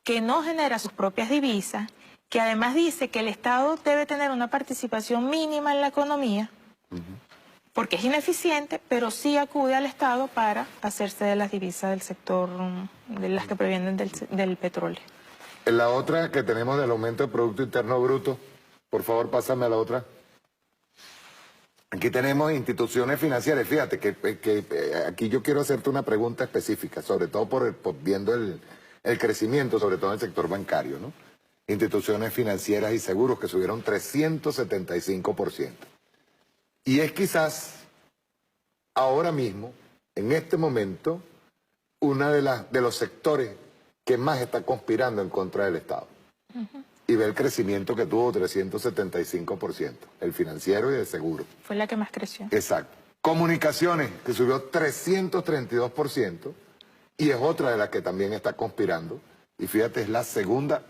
que no genera sus propias divisas, que además dice que el Estado debe tener una participación mínima en la economía, porque es ineficiente, pero sí acude al Estado para hacerse de las divisas del sector, de las que provienen del petróleo. En la otra que tenemos del aumento del Producto Interno Bruto, por favor pásame a la otra. Aquí tenemos instituciones financieras. Fíjate que aquí yo quiero hacerte una pregunta específica, sobre todo viendo el crecimiento, sobre todo en el sector bancario, ¿no? Instituciones financieras y seguros que subieron 375%. Y es quizás ahora mismo, en este momento, una de los sectores que más está conspirando en contra del Estado. Y ve el crecimiento que tuvo, 375%, el financiero y el seguro. Fue la que más creció. Exacto. Comunicaciones, que subió 332%, y es otra de las que también está conspirando. Y fíjate, es la segunda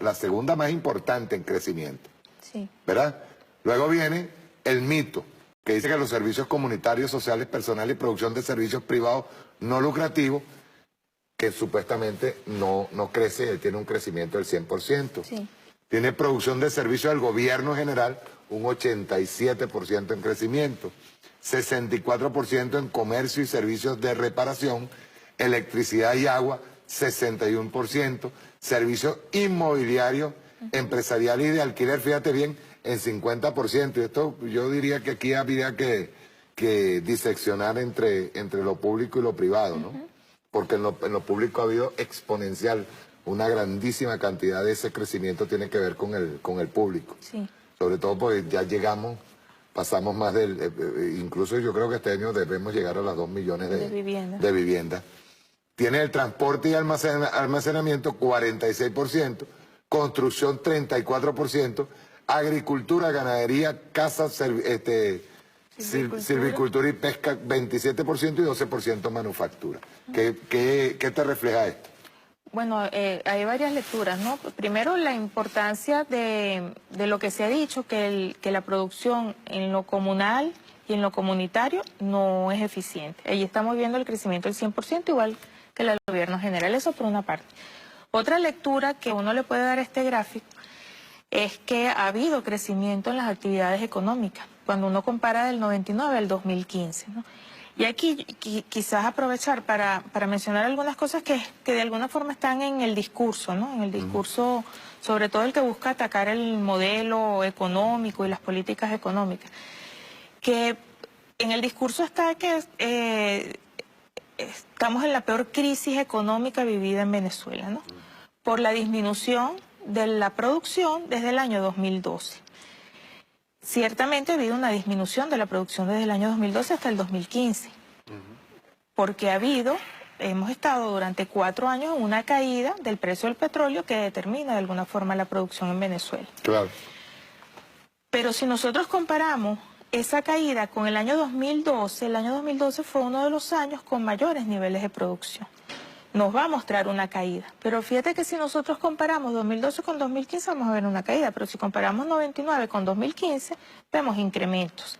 más importante en crecimiento. Sí. ¿Verdad? Luego viene el mito, que dice que los servicios comunitarios, sociales, personales y producción de servicios privados no lucrativos, que supuestamente no crece, tiene un crecimiento del 100%. Sí. Tiene producción de servicios del gobierno general, un 87% en crecimiento. 64% en comercio y servicios de reparación, electricidad y agua, 61%, servicios inmobiliarios, empresariales y de alquiler, fíjate bien, en 50%. Y esto yo diría que aquí habría que diseccionar entre lo público y lo privado, ¿no? Porque en lo público ha habido exponencial, una grandísima cantidad de ese crecimiento tiene que ver con el público. Sí. Sobre todo porque ya pasamos más incluso yo creo que este año debemos llegar a las 2 millones de viviendas. Tiene el transporte y almacenamiento 46%, construcción 34%, agricultura, ganadería, casas, silvicultura y pesca 27% y 12% manufactura. ¿Qué te refleja esto? Bueno, hay varias lecturas, ¿no? Primero, la importancia de lo que se ha dicho, que la producción en lo comunal y en lo comunitario no es eficiente. Ahí estamos viendo el crecimiento del 100%, igual que el gobierno general, eso por una parte. Otra lectura que uno le puede dar a este gráfico es que ha habido crecimiento en las actividades económicas, cuando uno compara del 99 al 2015, ¿no? Y aquí quizás aprovechar para mencionar algunas cosas que de alguna forma están en el discurso, ¿no? En el discurso, sobre todo el que busca atacar el modelo económico y las políticas económicas. Que en el discurso está que estamos en la peor crisis económica vivida en Venezuela, ¿no? Por la disminución de la producción desde el año 2012. Ciertamente ha habido una disminución de la producción desde el año 2012 hasta el 2015, porque hemos estado durante 4 años en una caída del precio del petróleo que determina de alguna forma la producción en Venezuela. Claro. Pero si nosotros comparamos esa caída con el año 2012, el año 2012 fue uno de los años con mayores niveles de producción. Nos va a mostrar una caída. Pero fíjate que si nosotros comparamos 2012 con 2015 vamos a ver una caída, pero si comparamos 99 con 2015 vemos incrementos.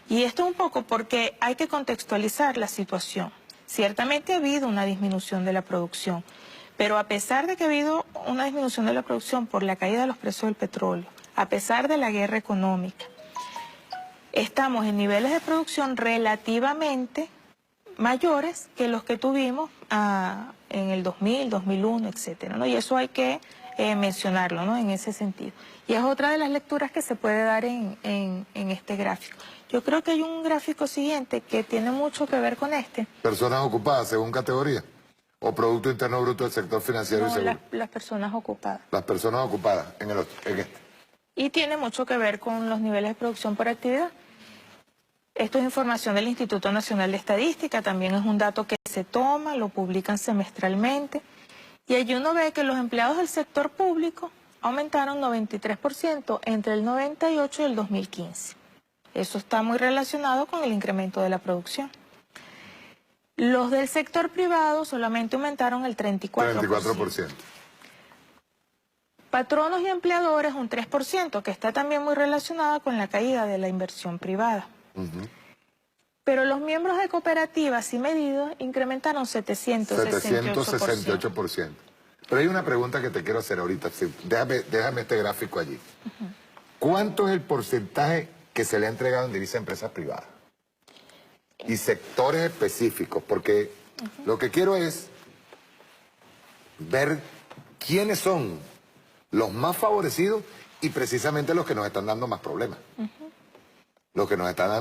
Y esto un poco porque hay que contextualizar la situación. Ciertamente ha habido una disminución de la producción, pero a pesar de que ha habido una disminución de la producción por la caída de los precios del petróleo, a pesar de la guerra económica, estamos en niveles de producción relativamente mayores que los que tuvimos en el 2000, 2001, etcétera, ¿no? Y eso hay que mencionarlo, ¿no? En ese sentido. Y es otra de las lecturas que se puede dar en este gráfico. Yo creo que hay un gráfico siguiente que tiene mucho que ver con este. ¿Personas ocupadas según categoría? ¿O Producto Interno Bruto del sector financiero y seguro? Las personas ocupadas. Las personas ocupadas en este. Y tiene mucho que ver con los niveles de producción por actividad. Esto es información del Instituto Nacional de Estadística, también es un dato que se toma, lo publican semestralmente, y allí uno ve que los empleados del sector público aumentaron 93% entre el 98 y el 2015. Eso está muy relacionado con el incremento de la producción. Los del sector privado solamente aumentaron el 34%. Patronos y empleadores un 3%, que está también muy relacionado con la caída de la inversión privada. Pero los miembros de cooperativas y medidas incrementaron 768%. Pero hay una pregunta que te quiero hacer ahorita. Déjame este gráfico allí. ¿Cuánto es el porcentaje que se le ha entregado en divisa a empresas privadas? Y sectores específicos, porque lo que quiero es ver quiénes son los más favorecidos y precisamente los que nos están dando más problemas. Los que nos están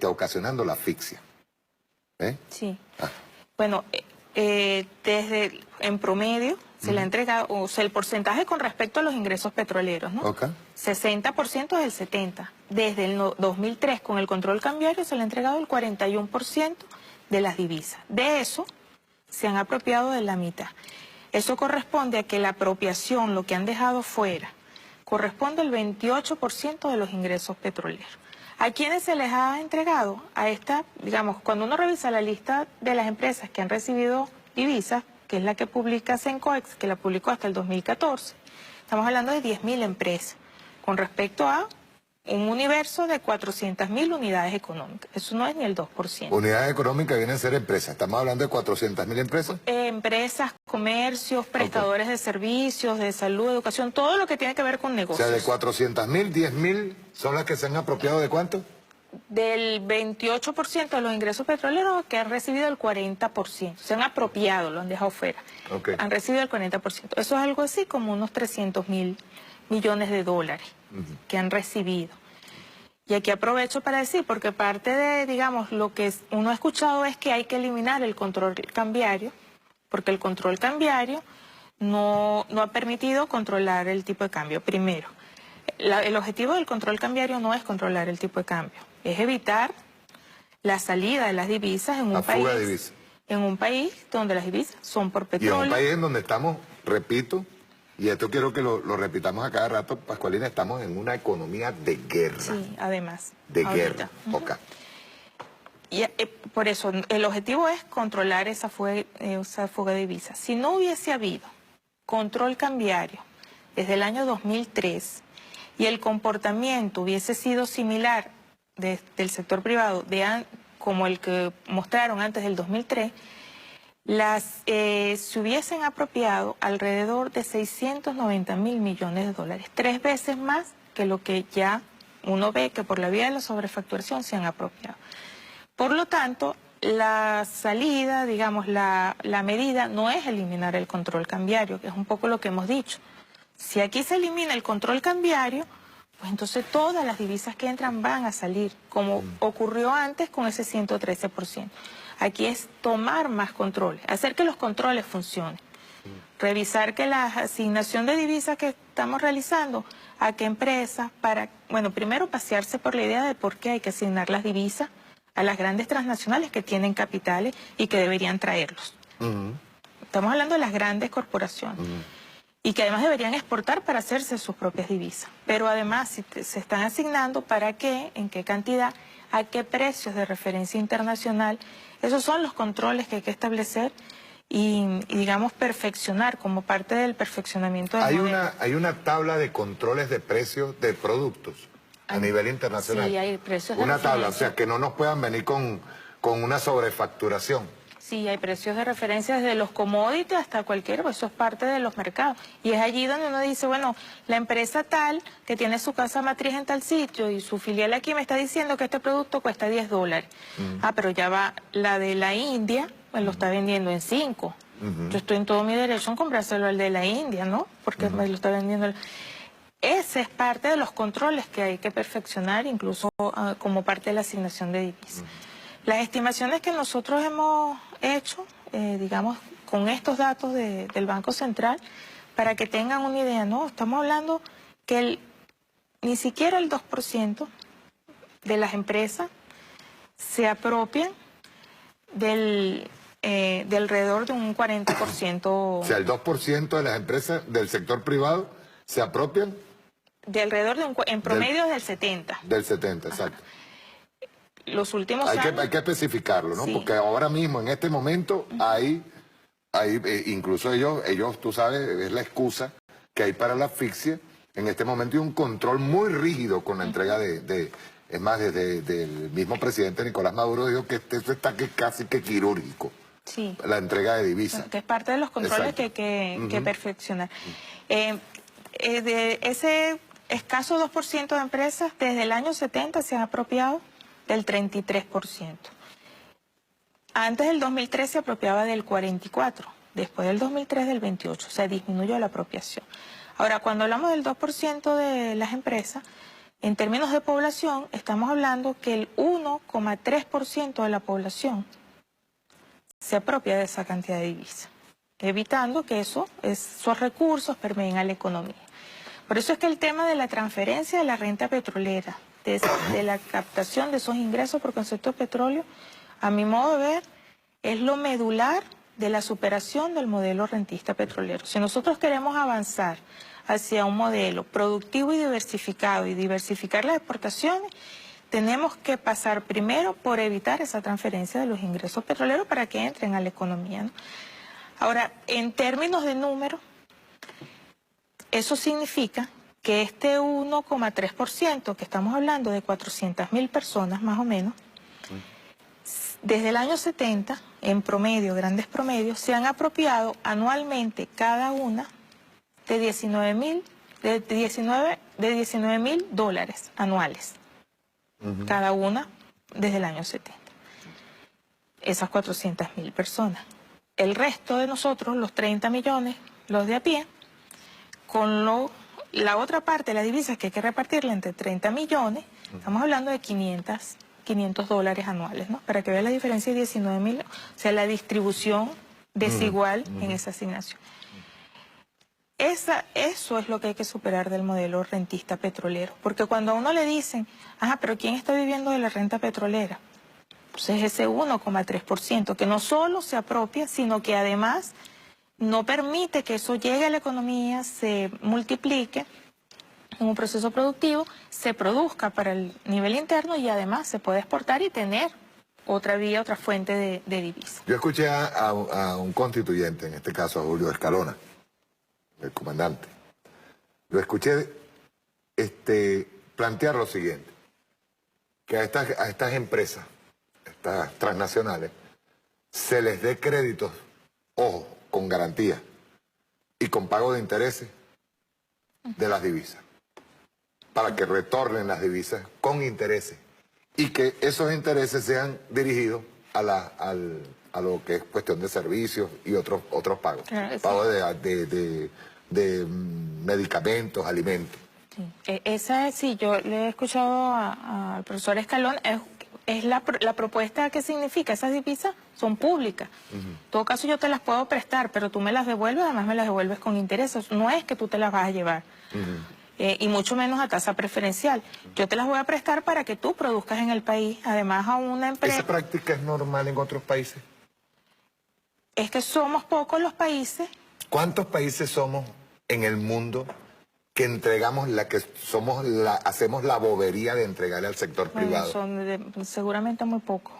ocasionando la asfixia. Sí. Bueno, en promedio se le ha entregado, o sea, el porcentaje con respecto a los ingresos petroleros, ¿no? 60% es el 70%. Desde el 2003, con el control cambiario, se le ha entregado el 41% de las divisas. De eso, se han apropiado de la mitad. Eso corresponde a que la apropiación, lo que han dejado fuera, corresponde al 28% de los ingresos petroleros. ¿A quiénes se les ha entregado? A esta, digamos, cuando uno revisa la lista de las empresas que han recibido divisas, que es la que publica Cencoex, que la publicó hasta el 2014, estamos hablando de 10.000 empresas, con respecto a un universo de 400.000 unidades económicas. Eso no es ni el 2%. Unidades económicas vienen a ser empresas. Estamos hablando de 400.000 empresas. Empresas, comercios, prestadores de servicios, de salud, educación, todo lo que tiene que ver con negocios. O sea, de 400.000, 10.000 son las que se han apropiado ¿de cuánto? Del 28% de los ingresos petroleros, que han recibido el 40%. Se han apropiado, lo han dejado fuera. Han recibido el 40%. Eso es algo así como unos 300.000 millones de dólares que han recibido. Y aquí aprovecho para decir, porque parte de, digamos, lo que uno ha escuchado es que hay que eliminar el control cambiario, porque el control cambiario no ha permitido controlar el tipo de cambio. Primero, el objetivo del control cambiario no es controlar el tipo de cambio, es evitar la salida de las divisas en un país, fuga de divisas. En un país donde las divisas son por Y petróleo. en un país en donde estamos, repito, y esto quiero que lo repitamos a cada rato, Pascualina, estamos en una economía de guerra. Sí, además. De ahorita. guerra, ok. Y por eso el objetivo es controlar esa fuga de divisas. Si no hubiese habido control cambiario desde el año 2003 y el comportamiento hubiese sido similar del sector privado como el que mostraron antes del 2003, se hubiesen apropiado alrededor de 690.000 millones de dólares, 3 veces más que lo que ya uno ve que por la vía de la sobrefacturación se han apropiado. Por lo tanto, la salida, digamos, la medida no es eliminar el control cambiario, que es un poco lo que hemos dicho. Si aquí se elimina el control cambiario, pues entonces todas las divisas que entran van a salir, como ocurrió antes con ese 113%. Aquí es tomar más controles, hacer que los controles funcionen. Revisar que la asignación de divisas que estamos realizando, a qué empresas, primero pasearse por la idea de por qué hay que asignar las divisas a las grandes transnacionales que tienen capitales y que deberían traerlos. Estamos hablando de las grandes corporaciones. Y que además deberían exportar para hacerse sus propias divisas. Pero además, si se están asignando, ¿para qué? ¿En qué cantidad? ¿A qué precios de referencia internacional? Esos son los controles que hay que establecer y digamos, perfeccionar como parte del perfeccionamiento del modelo. Hay una tabla de controles de precios de productos a nivel internacional. Sí, hay precios de una tabla, o referencia. sea, que no nos puedan venir con una sobrefacturación. Sí, hay precios de referencia desde los commodities hasta cualquier, eso es parte de los mercados. Y es allí donde uno dice, bueno, la empresa tal que tiene su casa matriz en tal sitio y su filial aquí me está diciendo que este producto cuesta $10. Pero ya va, la de la India, pues lo está vendiendo en 5. Yo estoy en todo mi derecho en comprárselo al de la India, ¿no? Porque me lo está vendiendo. Ese es parte de los controles que hay que perfeccionar, incluso como parte de la asignación de divisas. Las estimaciones que nosotros hemos hecho, digamos, con estos datos del Banco Central, para que tengan una idea, ¿no? Estamos hablando que ni siquiera el 2% de las empresas se apropian de alrededor de un 40%. O sea, el 2% de las empresas del sector privado se apropian. De alrededor de en promedio del 70%. Del 70%, exacto. Los últimos años... Hay que especificarlo, ¿no? Sí. Porque ahora mismo, en este momento, hay incluso ellos, tú sabes, es la excusa que hay para la asfixia. En este momento hay un control muy rígido con la entrega es más, desde el mismo presidente Nicolás Maduro dijo que esto está casi que quirúrgico. Sí. La entrega de divisas. Que es parte de los controles que hay que perfeccionar. De ese escaso 2% de empresas, desde el año 70 se han apropiado del 33%. Antes del 2003 se apropiaba del 44%, después del 2003 del 28%, o sea, disminuyó la apropiación. Ahora, cuando hablamos del 2% de las empresas, en términos de población, estamos hablando que el 1,3% de la población se apropia de esa cantidad de divisas, evitando que esos recursos permeen a la economía. Por eso es que el tema de la transferencia de la renta petrolera, de la captación de esos ingresos por concepto de petróleo, a mi modo de ver, es lo medular de la superación del modelo rentista petrolero. Si nosotros queremos avanzar hacia un modelo productivo y diversificar las exportaciones, tenemos que pasar primero por evitar esa transferencia de los ingresos petroleros para que entren a la economía, ¿no? Ahora, en términos de número, eso significa que este 1,3% que estamos hablando de 400.000 personas más o menos, desde el año 70, en promedio, grandes promedios, se han apropiado anualmente cada una de 19.000 dólares anuales. Cada una desde el año 70. Esas 400.000 personas. El resto de nosotros, los 30 millones, los de a pie, con lo la otra parte, la divisa que hay que repartirla entre 30 millones, estamos hablando de 500 dólares anuales, ¿no? Para que vean la diferencia de 19.000, o sea, la distribución desigual en esa asignación. Eso es lo que hay que superar del modelo rentista petrolero, porque cuando a uno le dicen, ajá, pero ¿quién está viviendo de la renta petrolera? Pues es ese 1,3%, que no solo se apropia, sino que además no permite que eso llegue a la economía, se multiplique en un proceso productivo, se produzca para el nivel interno y además se puede exportar y tener otra vía, otra fuente de divisa. Yo escuché a un constituyente, en este caso a Julio Escalona, el comandante. Lo escuché plantear lo siguiente, que a estas empresas, estas transnacionales, se les dé créditos, ojo, con garantía y con pago de intereses de las divisas, para que retornen las divisas con intereses y que esos intereses sean dirigidos a lo que es cuestión de servicios y otros pagos, Claro, pagos de medicamentos, alimentos. Sí. Esa sí, yo le he escuchado al profesor Escalón, es la propuesta que significa, esas divisas son públicas. En todo caso yo te las puedo prestar, pero tú me las devuelves, además me las devuelves con intereses, no es que tú te las vas a llevar. Y mucho menos a tasa preferencial. Yo te las voy a prestar para que tú produzcas en el país, además a una empresa. ¿Esa práctica es normal en otros países? Es que somos pocos los países. ¿Cuántos países somos en el mundo que entregamos hacemos la bobería de entregarle al sector privado? Seguramente muy poco.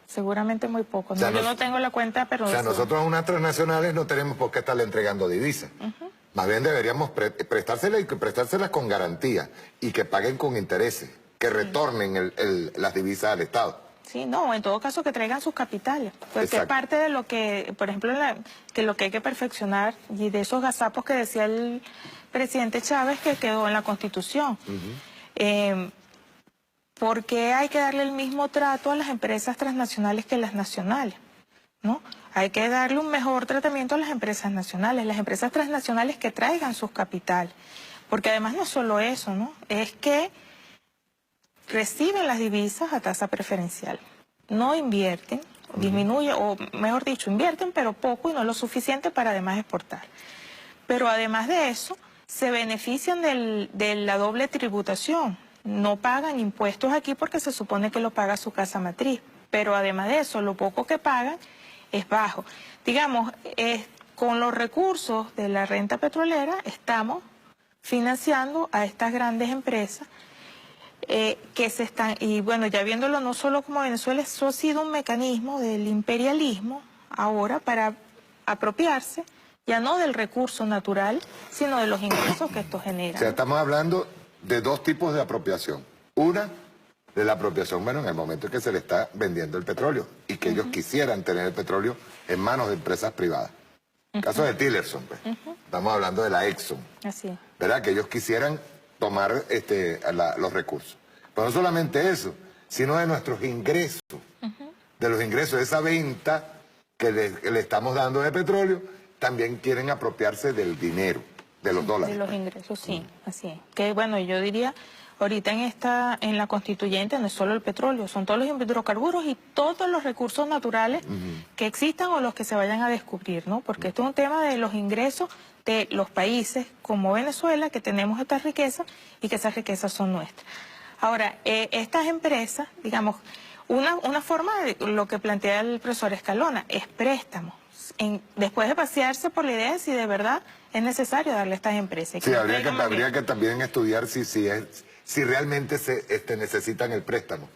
Seguramente muy poco. O sea, yo no tengo la cuenta, pero... O sea, nosotros a unas transnacionales no tenemos por qué estarle entregando divisas. Más bien deberíamos prestárselas con garantía y que paguen con intereses, que retornen las divisas al Estado. Sí, no, en todo caso que traigan sus capitales, porque es parte de lo que, por ejemplo, que lo que hay que perfeccionar y de esos gazapos que decía el presidente Chávez que quedó en la Constitución. ¿Por qué hay que darle el mismo trato a las empresas transnacionales que las nacionales? ¿No? Hay que darle un mejor tratamiento a las empresas nacionales, las empresas transnacionales que traigan sus capitales. Porque además no solo eso, ¿no? Es que reciben las divisas a tasa preferencial. No invierten, disminuyen, o mejor dicho, invierten, pero poco y no lo suficiente para además exportar. Pero además de eso, se benefician de la doble tributación. No pagan impuestos aquí porque se supone que lo paga su casa matriz. Pero además de eso, lo poco que pagan es bajo. Digamos, con los recursos de la renta petrolera estamos financiando a estas grandes empresas que se están, y bueno, ya viéndolo no solo como Venezuela, eso ha sido un mecanismo del imperialismo ahora para apropiarse ya no del recurso natural, sino de los ingresos que esto genera. O sea, estamos hablando de dos tipos de apropiación. Una, de la apropiación, bueno, en el momento en que se le está vendiendo el petróleo y que ellos quisieran tener el petróleo en manos de empresas privadas. Caso de Tillerson, pues. Estamos hablando de la Exxon. Así es. ¿Verdad? Que ellos quisieran tomar los recursos. Pero no solamente eso, sino de nuestros ingresos, de los ingresos de esa venta que le estamos dando de petróleo, también quieren apropiarse del dinero, de los dólares. De los ingresos, sí, así es. Que bueno, yo diría, ahorita en la constituyente no es solo el petróleo, son todos los hidrocarburos y todos los recursos naturales que existan o los que se vayan a descubrir, ¿no? Porque esto es un tema de los ingresos de los países como Venezuela, que tenemos estas riquezas y que esas riquezas son nuestras. Ahora, estas empresas, digamos, una forma de lo que plantea el profesor Escalona es préstamos. Después de pasearse por la idea de si de verdad es necesario darle a estas empresas. Sí, habría que también estudiar si realmente necesitan el préstamo.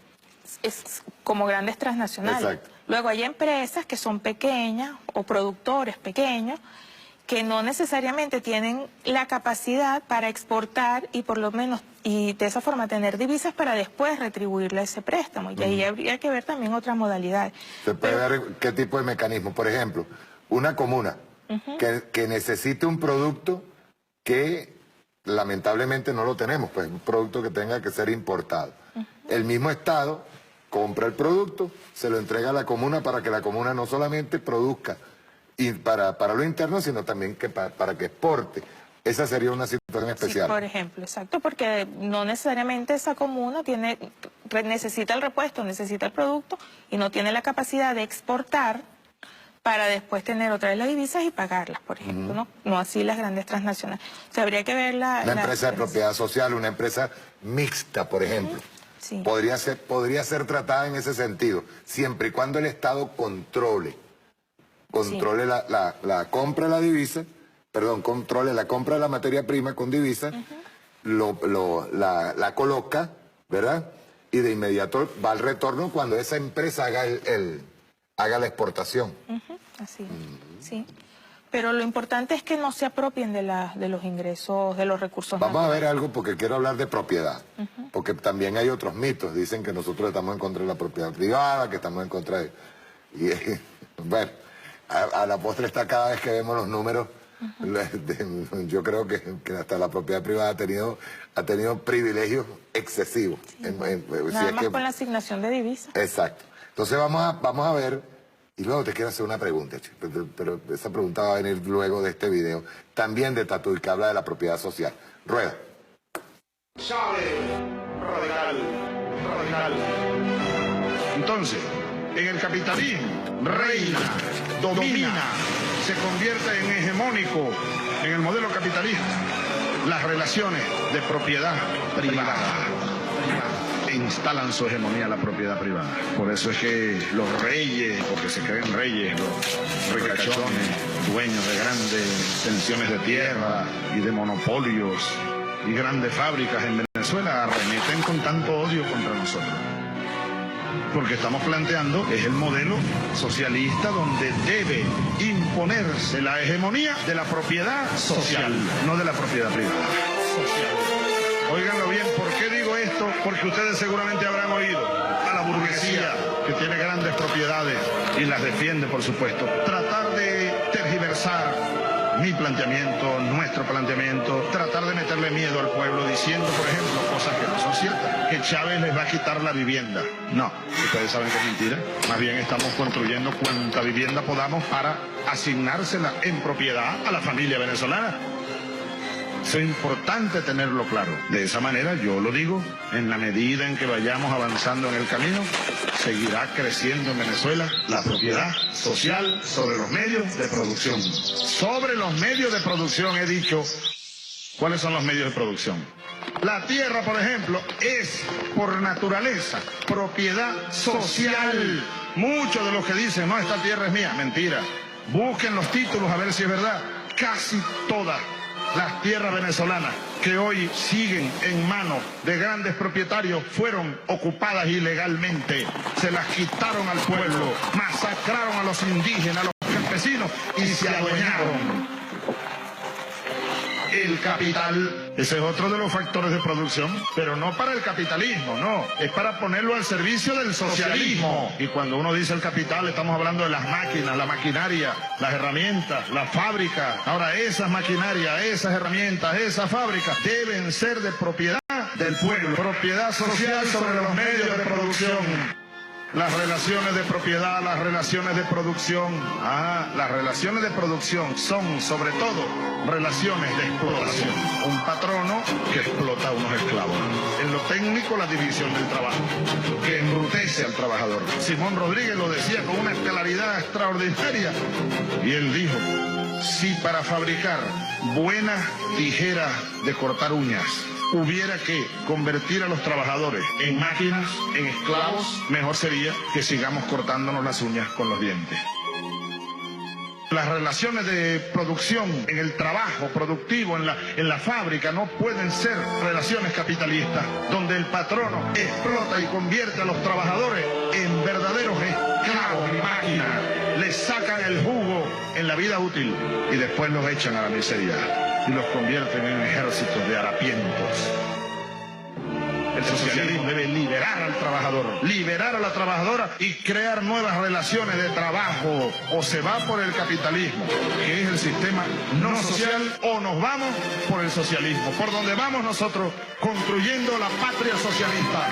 Es como grandes transnacionales. Exacto. Luego hay empresas que son pequeñas o productores pequeños que no necesariamente tienen la capacidad para exportar y por lo menos y de esa forma tener divisas para después retribuirle ese préstamo. Y ahí habría que ver también otras modalidades. Se puede ver qué tipo de mecanismo. Por ejemplo, una comuna que necesite un producto que lamentablemente no lo tenemos, pues un producto que tenga que ser importado. El mismo Estado compra el producto, se lo entrega a la comuna para que la comuna no solamente produzca y para lo interno, sino también para que exporte. Esa sería una situación sector en especial. Sí, por ejemplo, exacto, porque no necesariamente esa comuna necesita el repuesto, necesita el producto y no tiene la capacidad de exportar para después tener otra vez las divisas y pagarlas, por ejemplo, no así las grandes transnacionales. O sea, habría que ver una empresa de propiedad social, una empresa mixta, por ejemplo. Sí. Podría ser tratada en ese sentido, siempre y cuando el Estado controle la compra de la divisa, controle la compra de la materia prima con divisa, la coloca, ¿verdad? Y de inmediato va al retorno cuando esa empresa haga la exportación. Así, sí. Pero lo importante es que no se apropien de los ingresos, de los recursos Vamos naturales. a ver algo porque quiero hablar de propiedad. Porque también hay otros mitos. Dicen que nosotros estamos en contra de la propiedad privada, que estamos en contra de... Y, bueno, a la postre está cada vez que vemos los números. Yo creo que hasta la propiedad privada ha tenido privilegios excesivos. Sí. Nada más con la asignación de divisas. Exacto. Entonces vamos a ver, y luego te quiero hacer una pregunta, pero esa pregunta va a venir luego de este video, también de Tatuí, que habla de la propiedad social. Rueda. Chávez, radical. Entonces, en el capitalismo, reina, domina, se convierte en hegemónico en el modelo capitalista las relaciones de propiedad privada. Instalan su hegemonía la propiedad privada. Por eso es que los reyes, porque se creen reyes, los ricachones, dueños de grandes extensiones de tierra y de monopolios y grandes fábricas en Venezuela, arremeten con tanto odio contra nosotros. Porque estamos planteando que es el modelo socialista donde debe imponerse la hegemonía de la propiedad social, no de la propiedad privada. Óiganlo bien, ¿por qué digo esto? Porque ustedes seguramente habrán oído a la burguesía, que tiene grandes propiedades y las defiende, por supuesto, tratar de tergiversar mi planteamiento, nuestro planteamiento, tratar de meterle miedo al pueblo diciendo, por ejemplo, cosas que no son ciertas, que Chávez les va a quitar la vivienda. No, ustedes saben que es mentira. Más bien estamos construyendo cuanta vivienda podamos para asignársela en propiedad a la familia venezolana. Eso es importante tenerlo claro. De esa manera, yo lo digo, en la medida en que vayamos avanzando en el camino, seguirá creciendo en Venezuela la propiedad social sobre los medios de producción. Sobre los medios de producción he dicho, ¿cuáles son los medios de producción? La tierra, por ejemplo, es por naturaleza propiedad social. Muchos de los que dicen, no, esta tierra es mía, mentira. Busquen los títulos a ver si es verdad. Casi todas las tierras venezolanas que hoy siguen en manos de grandes propietarios fueron ocupadas ilegalmente. Se las quitaron al pueblo, masacraron a los indígenas, a los campesinos y se adueñaron. El capital, ese es otro de los factores de producción, pero no para el capitalismo, no, es para ponerlo al servicio del socialismo. Y cuando uno dice el capital, estamos hablando de las máquinas, la maquinaria, las herramientas, las fábricas. Ahora, esas maquinarias, esas herramientas, esas fábricas deben ser de propiedad del pueblo, propiedad social sobre los medios de producción. Las relaciones de propiedad, las relaciones de producción. Las relaciones de producción son, sobre todo, relaciones de explotación. Un patrono que explota a unos esclavos. En lo técnico, la división del trabajo, que embrutece al trabajador. Simón Rodríguez lo decía con una claridad extraordinaria. Y él dijo, si para fabricar buenas tijeras de cortar uñas hubiera que convertir a los trabajadores en máquinas, en esclavos, mejor sería que sigamos cortándonos las uñas con los dientes. Las relaciones de producción en el trabajo productivo, en la fábrica, no pueden ser relaciones capitalistas, donde el patrono explota y convierte a los trabajadores en verdaderos esclavos y máquinas. Les sacan el jugo en la vida útil y después los echan a la miseria y los convierten en ejércitos de harapientos. El socialismo debe liberar al trabajador, liberar a la trabajadora y crear nuevas relaciones de trabajo. O se va por el capitalismo, que es el sistema no social, o nos vamos por el socialismo, por donde vamos nosotros construyendo la patria socialista.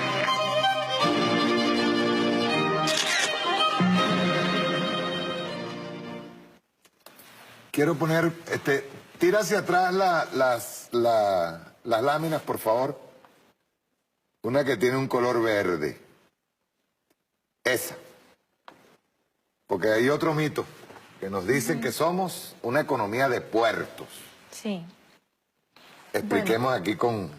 Quiero poner, tira hacia atrás las las láminas, por favor. Una que tiene un color verde. Esa. Porque hay otro mito que nos dicen que somos una economía de puertos. Sí. Expliquemos aquí con...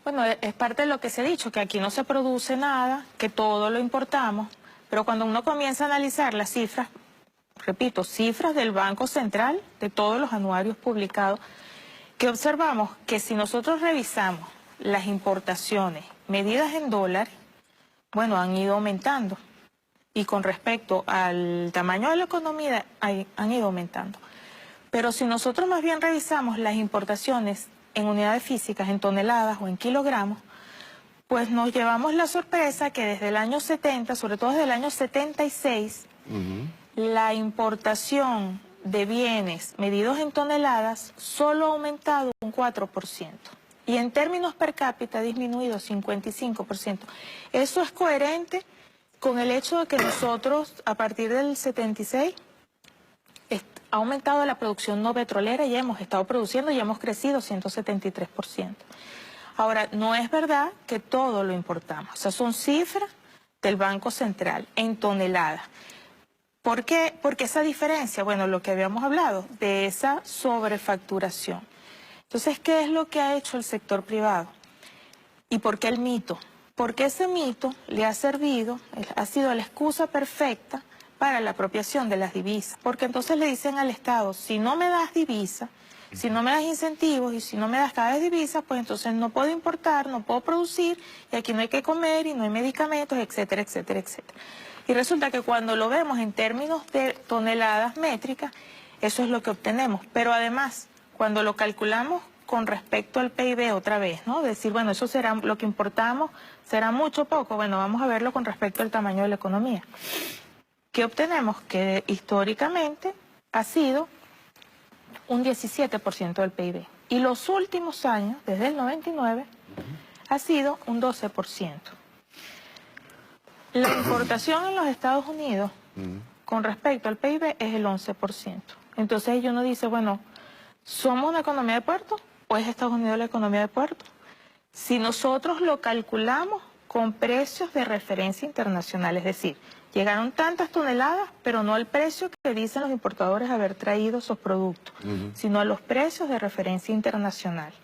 Bueno, es parte de lo que se ha dicho, que aquí no se produce nada, que todo lo importamos, pero cuando uno comienza a analizar las cifras, repito, cifras del Banco Central, de todos los anuarios publicados, que observamos que si nosotros revisamos las importaciones medidas en dólares, bueno, han ido aumentando. Y con respecto al tamaño de la economía, han ido aumentando. Pero si nosotros más bien revisamos las importaciones en unidades físicas, en toneladas o en kilogramos, pues nos llevamos la sorpresa que desde el año 70, sobre todo desde el año 76, la importación de bienes medidos en toneladas solo ha aumentado un 4%. Y en términos per cápita ha disminuido 55%. Eso es coherente con el hecho de que nosotros, a partir del 76, ha aumentado la producción no petrolera y hemos estado produciendo y hemos crecido 173%. Ahora, no es verdad que todo lo importamos. O sea, son cifras del Banco Central en toneladas. ¿Por qué? Porque esa diferencia, bueno, lo que habíamos hablado, de esa sobrefacturación. Entonces, ¿qué es lo que ha hecho el sector privado? ¿Y por qué el mito? Porque ese mito le ha servido, ha sido la excusa perfecta para la apropiación de las divisas. Porque entonces le dicen al Estado, si no me das divisas, si no me das incentivos y si no me das cada vez divisas, pues entonces no puedo importar, no puedo producir, y aquí no hay que comer y no hay medicamentos, etcétera, etcétera, etcétera. Y resulta que cuando lo vemos en términos de toneladas métricas, eso es lo que obtenemos. Pero además, cuando lo calculamos con respecto al PIB otra vez, ¿no? Decir, bueno, eso será lo que importamos, será mucho o poco. Bueno, vamos a verlo con respecto al tamaño de la economía. ¿Qué obtenemos? Que históricamente ha sido un 17% del PIB. Y los últimos años, desde el 99, ha sido un 12%. La importación en los Estados Unidos con respecto al PIB es el 11%. Entonces ahí uno dice, bueno, ¿somos una economía de puertos o es Estados Unidos la economía de puertos? Si nosotros lo calculamos con precios de referencia internacional, es decir, llegaron tantas toneladas, pero no al precio que dicen los importadores haber traído esos productos, sino a los precios de referencia internacional.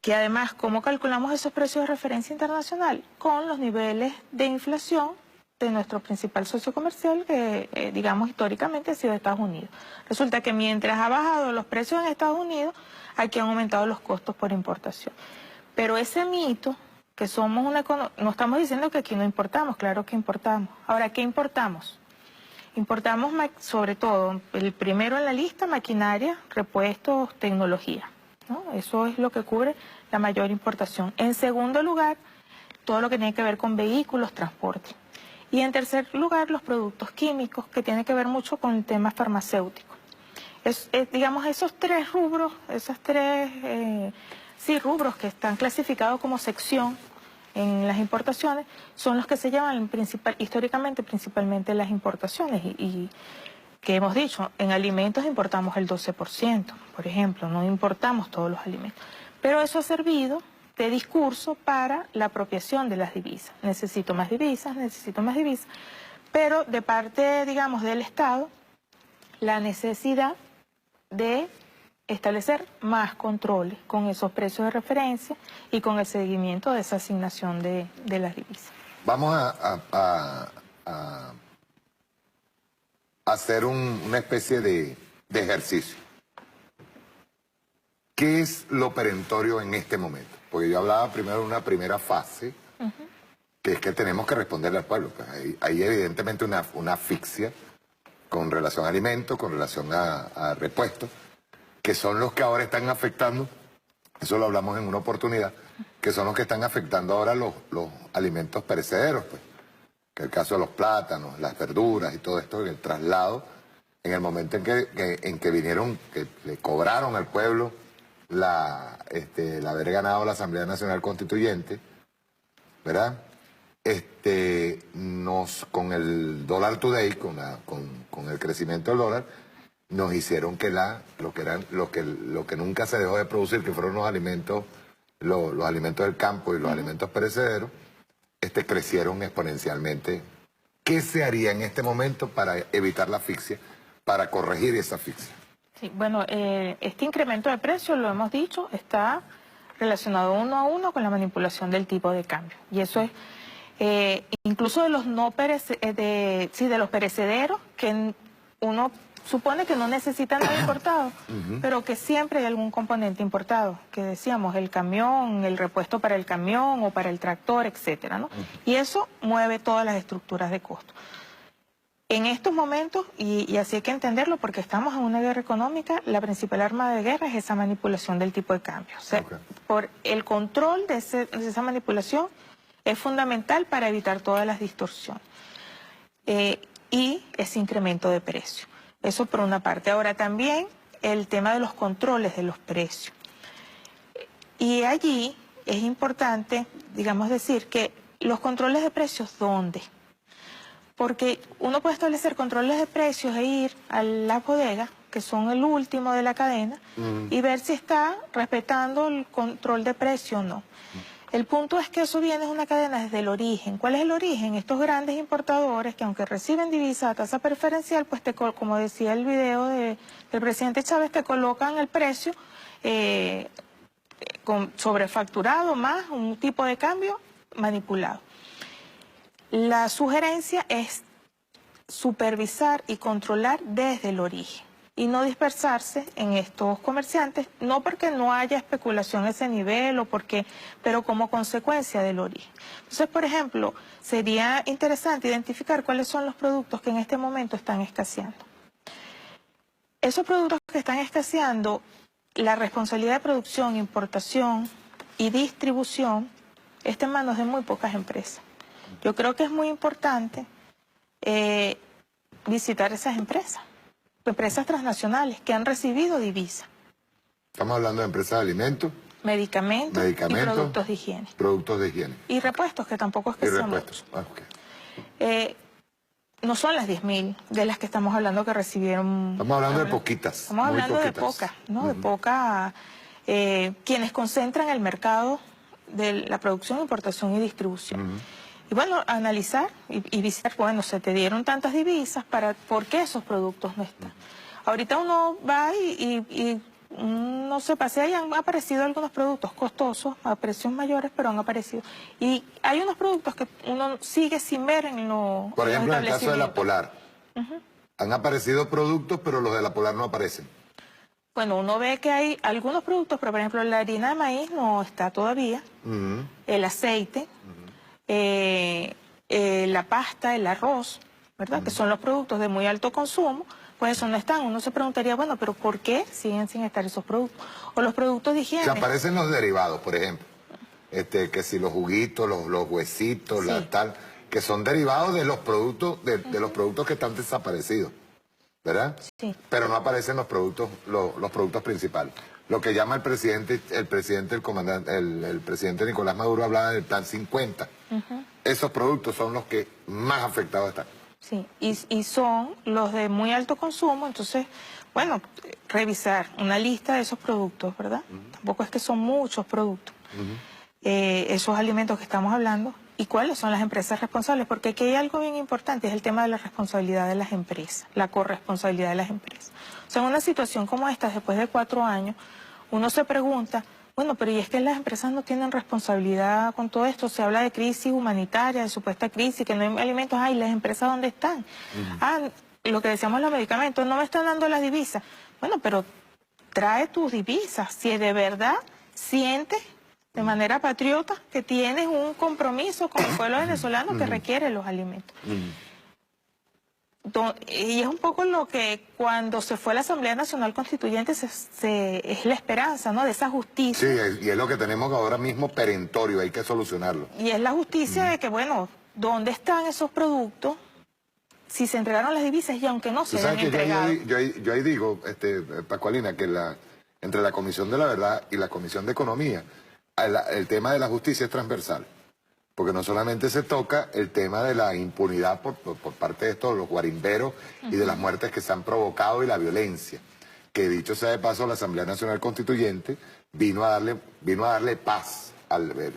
Que además, ¿cómo calculamos esos precios de referencia internacional? Con los niveles de inflación de nuestro principal socio comercial, que digamos históricamente ha sido Estados Unidos. Resulta que mientras ha bajado los precios en Estados Unidos, aquí han aumentado los costos por importación. Pero ese mito, que somos una economía, no estamos diciendo que aquí no importamos, claro que importamos. Ahora, ¿qué importamos? Importamos sobre todo, el primero en la lista, maquinaria, repuestos, tecnología, ¿no? Eso es lo que cubre la mayor importación. En segundo lugar, todo lo que tiene que ver con vehículos, transporte. Y en tercer lugar, los productos químicos, que tiene que ver mucho con el tema farmacéutico. Digamos, esos tres rubros, rubros que están clasificados como sección en las importaciones, son los que se llaman históricamente principalmente las importaciones. Y que hemos dicho, en alimentos importamos el 12%, por ejemplo, no importamos todos los alimentos. Pero eso ha servido de discurso para la apropiación de las divisas. Necesito más divisas, pero de parte, digamos, del Estado, la necesidad de establecer más controles con esos precios de referencia y con el seguimiento de esa asignación de las divisas. Vamos a hacer una especie de ejercicio. ¿Qué es lo perentorio en este momento? Porque yo hablaba primero de una primera fase, que es que tenemos que responderle al pueblo. Pues hay evidentemente una asfixia con relación a alimentos, con relación a repuestos, que son los que ahora están afectando, eso lo hablamos en una oportunidad, que son los que están afectando ahora los alimentos perecederos, pues, que es el caso de los plátanos, las verduras y todo esto, el traslado, en el momento en que vinieron, que le cobraron al pueblo el haber ganado la Asamblea Nacional Constituyente, ¿verdad? Con el dólar today, con el crecimiento del dólar, nos hicieron que lo que nunca se dejó de producir, que fueron los alimentos del campo y los alimentos perecederos, crecieron exponencialmente. ¿Qué se haría en este momento para evitar la asfixia, para corregir esa asfixia? Sí, bueno, este incremento de precios, lo hemos dicho, está relacionado uno a uno con la manipulación del tipo de cambio. Y eso es incluso de los de los perecederos, que uno supone que no necesita nada importado, pero que siempre hay algún componente importado, que decíamos, el camión, el repuesto para el camión o para el tractor, etcétera, ¿no? Y eso mueve todas las estructuras de costo. En estos momentos, y así hay que entenderlo porque estamos en una guerra económica, la principal arma de guerra es esa manipulación del tipo de cambio. O sea, por el control de esa manipulación es fundamental para evitar todas las distorsiones y ese incremento de precio. Eso por una parte. Ahora también el tema de los controles de los precios. Y allí es importante, digamos, decir que los controles de precios, ¿dónde? Porque uno puede establecer controles de precios e ir a las bodegas, que son el último de la cadena, y ver si está respetando el control de precio o no. El punto es que eso viene de una cadena desde el origen. ¿Cuál es el origen? Estos grandes importadores que aunque reciben divisas a tasa preferencial, pues como decía el video del presidente Chávez, te colocan el precio sobrefacturado más un tipo de cambio manipulado. La sugerencia es supervisar y controlar desde el origen y no dispersarse en estos comerciantes, no porque no haya especulación a ese nivel, pero como consecuencia del origen. Entonces, por ejemplo, sería interesante identificar cuáles son los productos que en este momento están escaseando. Esos productos que están escaseando, la responsabilidad de producción, importación y distribución está en manos de muy pocas empresas. Yo creo que es muy importante visitar esas empresas transnacionales que han recibido divisas. Estamos hablando de empresas de alimentos, medicamentos y productos de higiene. Productos de higiene. Y repuestos, que tampoco es que sean muchos. No son las 10.000 de las que estamos hablando que recibieron. Estamos hablando de poquitas. Estamos hablando de pocas, ¿no? De pocas. Quienes concentran el mercado de la producción, importación y distribución. Y bueno, analizar y visitar, bueno, se te dieron tantas divisas, ¿por qué esos productos no están? Ahorita uno va y no se pasea y han aparecido algunos productos costosos, a precios mayores, pero han aparecido. Y hay unos productos que uno sigue sin ver en los Por ejemplo, en el caso de la Polar, han aparecido productos, pero los de la Polar no aparecen. Bueno, uno ve que hay algunos productos, pero por ejemplo la harina de maíz no está todavía, el aceite, la pasta, el arroz, ¿verdad? Que son los productos de muy alto consumo, pues eso no están. Uno se preguntaría, bueno, pero ¿por qué siguen sin estar esos productos? O los productos de higiene. Se aparecen los derivados, por ejemplo, que si los juguitos, los huesitos, sí, tal, que son derivados de los productos, de los productos que están desaparecidos, ¿verdad? Sí. Pero no aparecen los productos principales. Lo que llama el presidente Nicolás Maduro hablaba del plan 50. Esos productos son los que más afectados están. Sí, y son los de muy alto consumo, entonces, bueno, revisar una lista de esos productos, ¿verdad? Tampoco es que son muchos productos, esos alimentos que estamos hablando, y cuáles son las empresas responsables, porque aquí hay algo bien importante, es el tema de la responsabilidad de las empresas, la corresponsabilidad de las empresas. O sea, en una situación como esta, después de 4 años, uno se pregunta, bueno, pero ¿y es que las empresas no tienen responsabilidad con todo esto? Se habla de crisis humanitaria, de supuesta crisis, que no hay alimentos. Ay, ¿las empresas dónde están? Lo que decíamos los medicamentos, no me están dando las divisas. Bueno, pero trae tus divisas. Si de verdad sientes de manera patriota que tienes un compromiso con el pueblo venezolano que requiere los alimentos. Y es un poco lo que cuando se fue a la Asamblea Nacional Constituyente es la esperanza, ¿no? De esa justicia. Sí, y es lo que tenemos ahora mismo perentorio, hay que solucionarlo. Y es la justicia de que, bueno, ¿dónde están esos productos? Si se entregaron las divisas y aunque no se hayan entregado. Yo ahí digo, Pascualina, que entre la Comisión de la Verdad y la Comisión de Economía, el tema de la justicia es transversal. porque no solamente se toca el tema de la impunidad por parte de estos, los guarimberos, y de las muertes que se han provocado y la violencia, que dicho sea de paso, la Asamblea Nacional Constituyente vino a darle paz,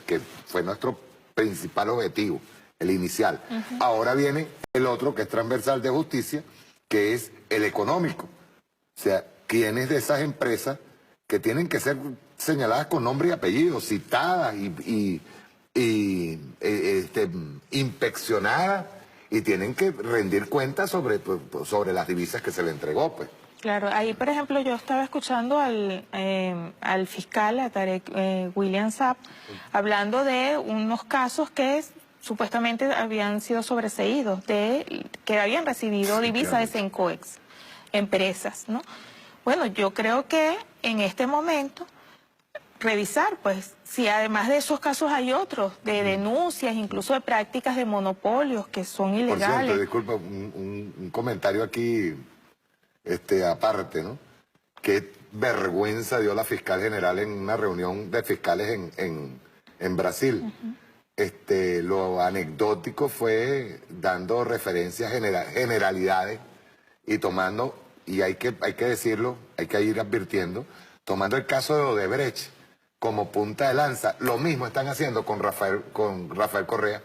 que fue nuestro principal objetivo, el inicial. Ahora viene el otro, que es transversal de justicia, que es el económico. O sea, quiénes de esas empresas que tienen que ser señaladas con nombre y apellido, citadas y inspeccionadas, y tienen que rendir cuentas sobre las divisas que se le entregó, pues. Claro, ahí por ejemplo yo estaba escuchando al fiscal, a Tarek William Saab, hablando de unos casos que supuestamente habían sido sobreseídos, que habían recibido divisas de Sencoex, empresas, ¿no? Bueno, yo creo que en este momento revisar, pues, si además de esos casos hay otros, de denuncias, incluso de prácticas de monopolios que son ilegales. Por cierto, disculpa, un comentario aquí, aparte, ¿no? Qué vergüenza dio la fiscal general en una reunión de fiscales en Brasil. Lo anecdótico fue dando referencias generalidades y tomando, y hay que decirlo, hay que ir advirtiendo, tomando el caso de Odebrecht como punta de lanza. Lo mismo están haciendo con Rafael Correa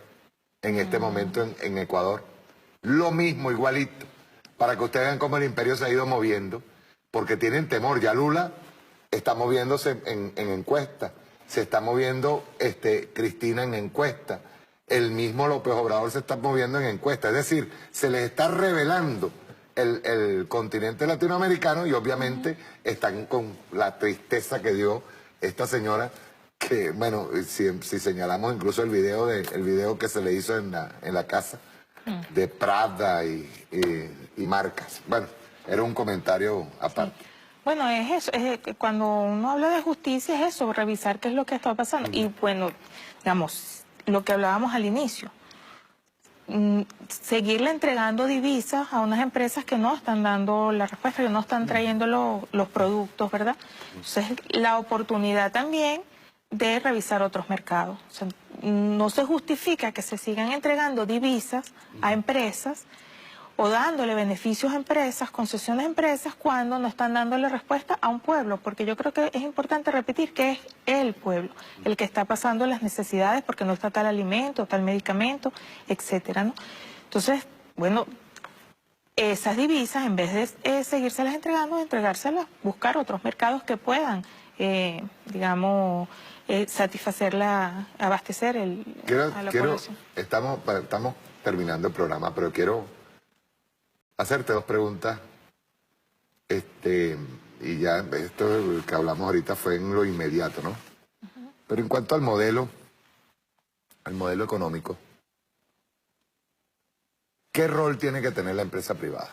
en este momento en Ecuador. Lo mismo, igualito, para que ustedes vean cómo el imperio se ha ido moviendo, porque tienen temor. Ya Lula está moviéndose en encuestas, se está moviendo Cristina en encuestas, el mismo López Obrador se está moviendo en encuestas. Es decir, se les está revelando el continente latinoamericano, y obviamente están con la tristeza que dio esta señora, que, bueno, si señalamos incluso el video que se le hizo en la casa de Prada y marcas. Bueno, era un comentario aparte. Sí. Bueno, es eso, cuando uno habla de justicia es eso, revisar qué es lo que está pasando. Y bueno, digamos, lo que hablábamos al inicio, seguirle entregando divisas a unas empresas que no están dando la respuesta, que no están trayendo los productos, ¿verdad? Entonces, la oportunidad también de revisar otros mercados. O sea, no se justifica que se sigan entregando divisas a empresas o dándole beneficios a empresas, concesiones a empresas, cuando no están dándole respuesta a un pueblo, porque yo creo que es importante repetir que es el pueblo el que está pasando las necesidades porque no está tal alimento, tal medicamento, etcétera, ¿no? Entonces, bueno, esas divisas, en vez de seguírselas entregando, entregárselas, buscar otros mercados que puedan, digamos, abastecer a la población. Estamos terminando el programa, pero quiero hacerte dos preguntas, y ya esto que hablamos ahorita fue en lo inmediato, ¿no? Pero en cuanto al modelo económico, ¿qué rol tiene que tener la empresa privada?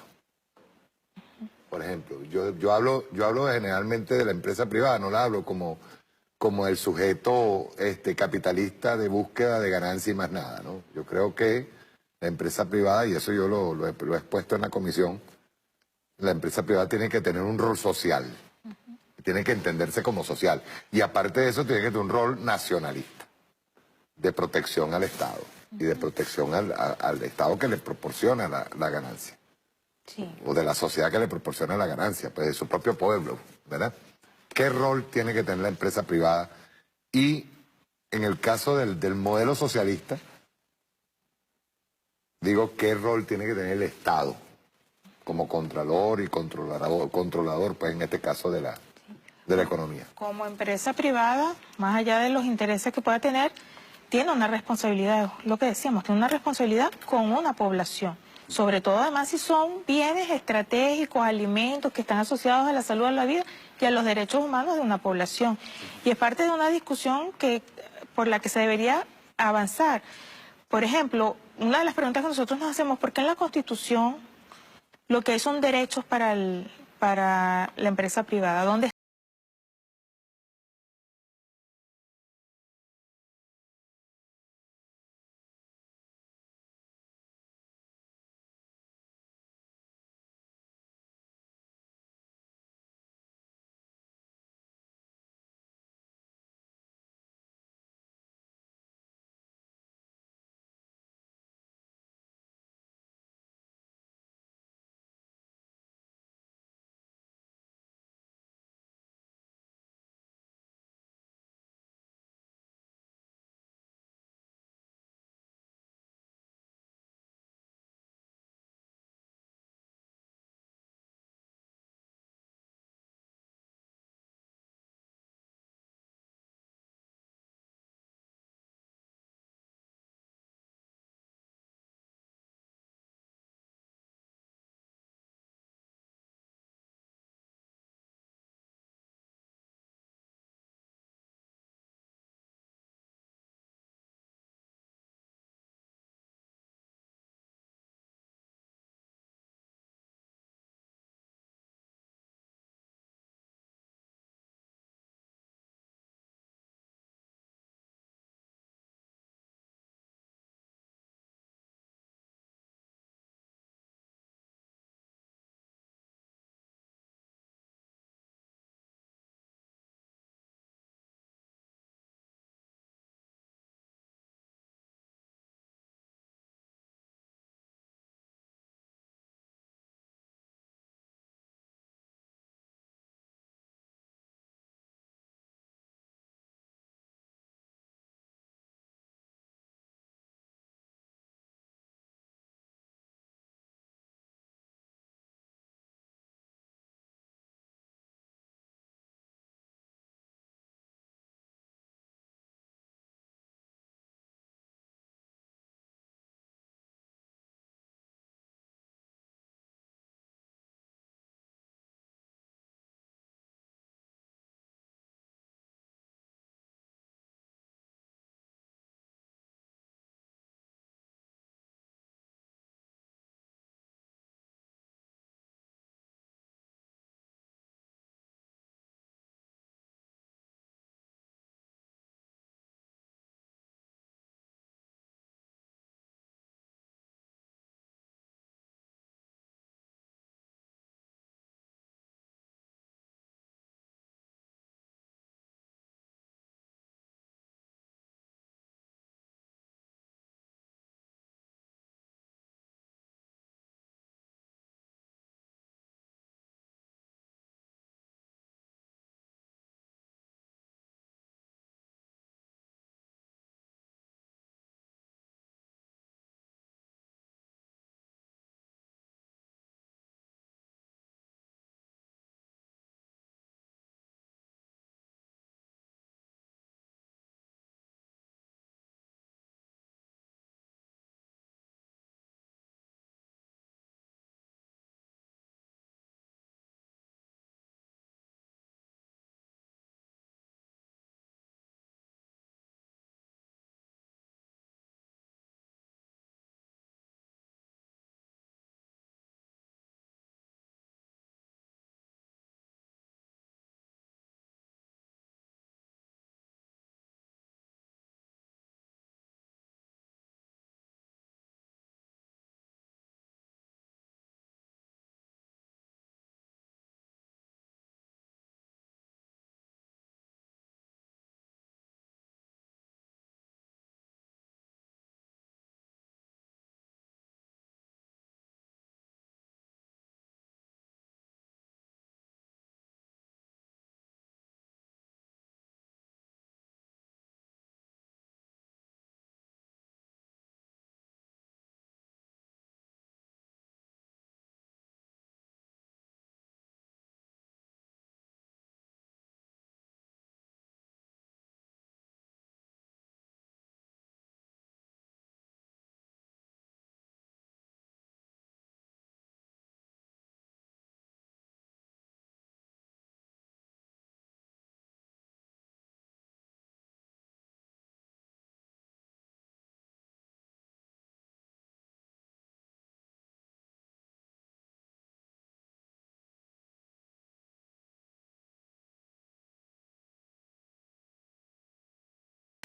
Por ejemplo, yo hablo generalmente de la empresa privada, no la hablo como el sujeto capitalista de búsqueda de ganancia y más nada, ¿no? Yo creo que la empresa privada, y eso yo lo he expuesto en la comisión, la empresa privada tiene que tener un rol social, tiene que entenderse como social, y aparte de eso tiene que tener un rol nacionalista, de protección al Estado, y de protección al Estado que le proporciona la ganancia, Sí. o de la sociedad que le proporciona la ganancia, pues de su propio pueblo, ¿verdad? ¿Qué rol tiene que tener la empresa privada? Y en el caso del modelo socialista, digo, ¿qué rol tiene que tener el Estado como contralor y controlador, pues en este caso de la economía? Como empresa privada, más allá de los intereses que pueda tener, tiene una responsabilidad, lo que decíamos, tiene una responsabilidad con una población. Sobre todo, además, si son bienes estratégicos, alimentos que están asociados a la salud, a la vida y a los derechos humanos de una población. Y es parte de una discusión por la que se debería avanzar. Por ejemplo, una de las preguntas que nosotros nos hacemos, ¿por qué en la Constitución lo que hay son derechos para la empresa privada? ¿Dónde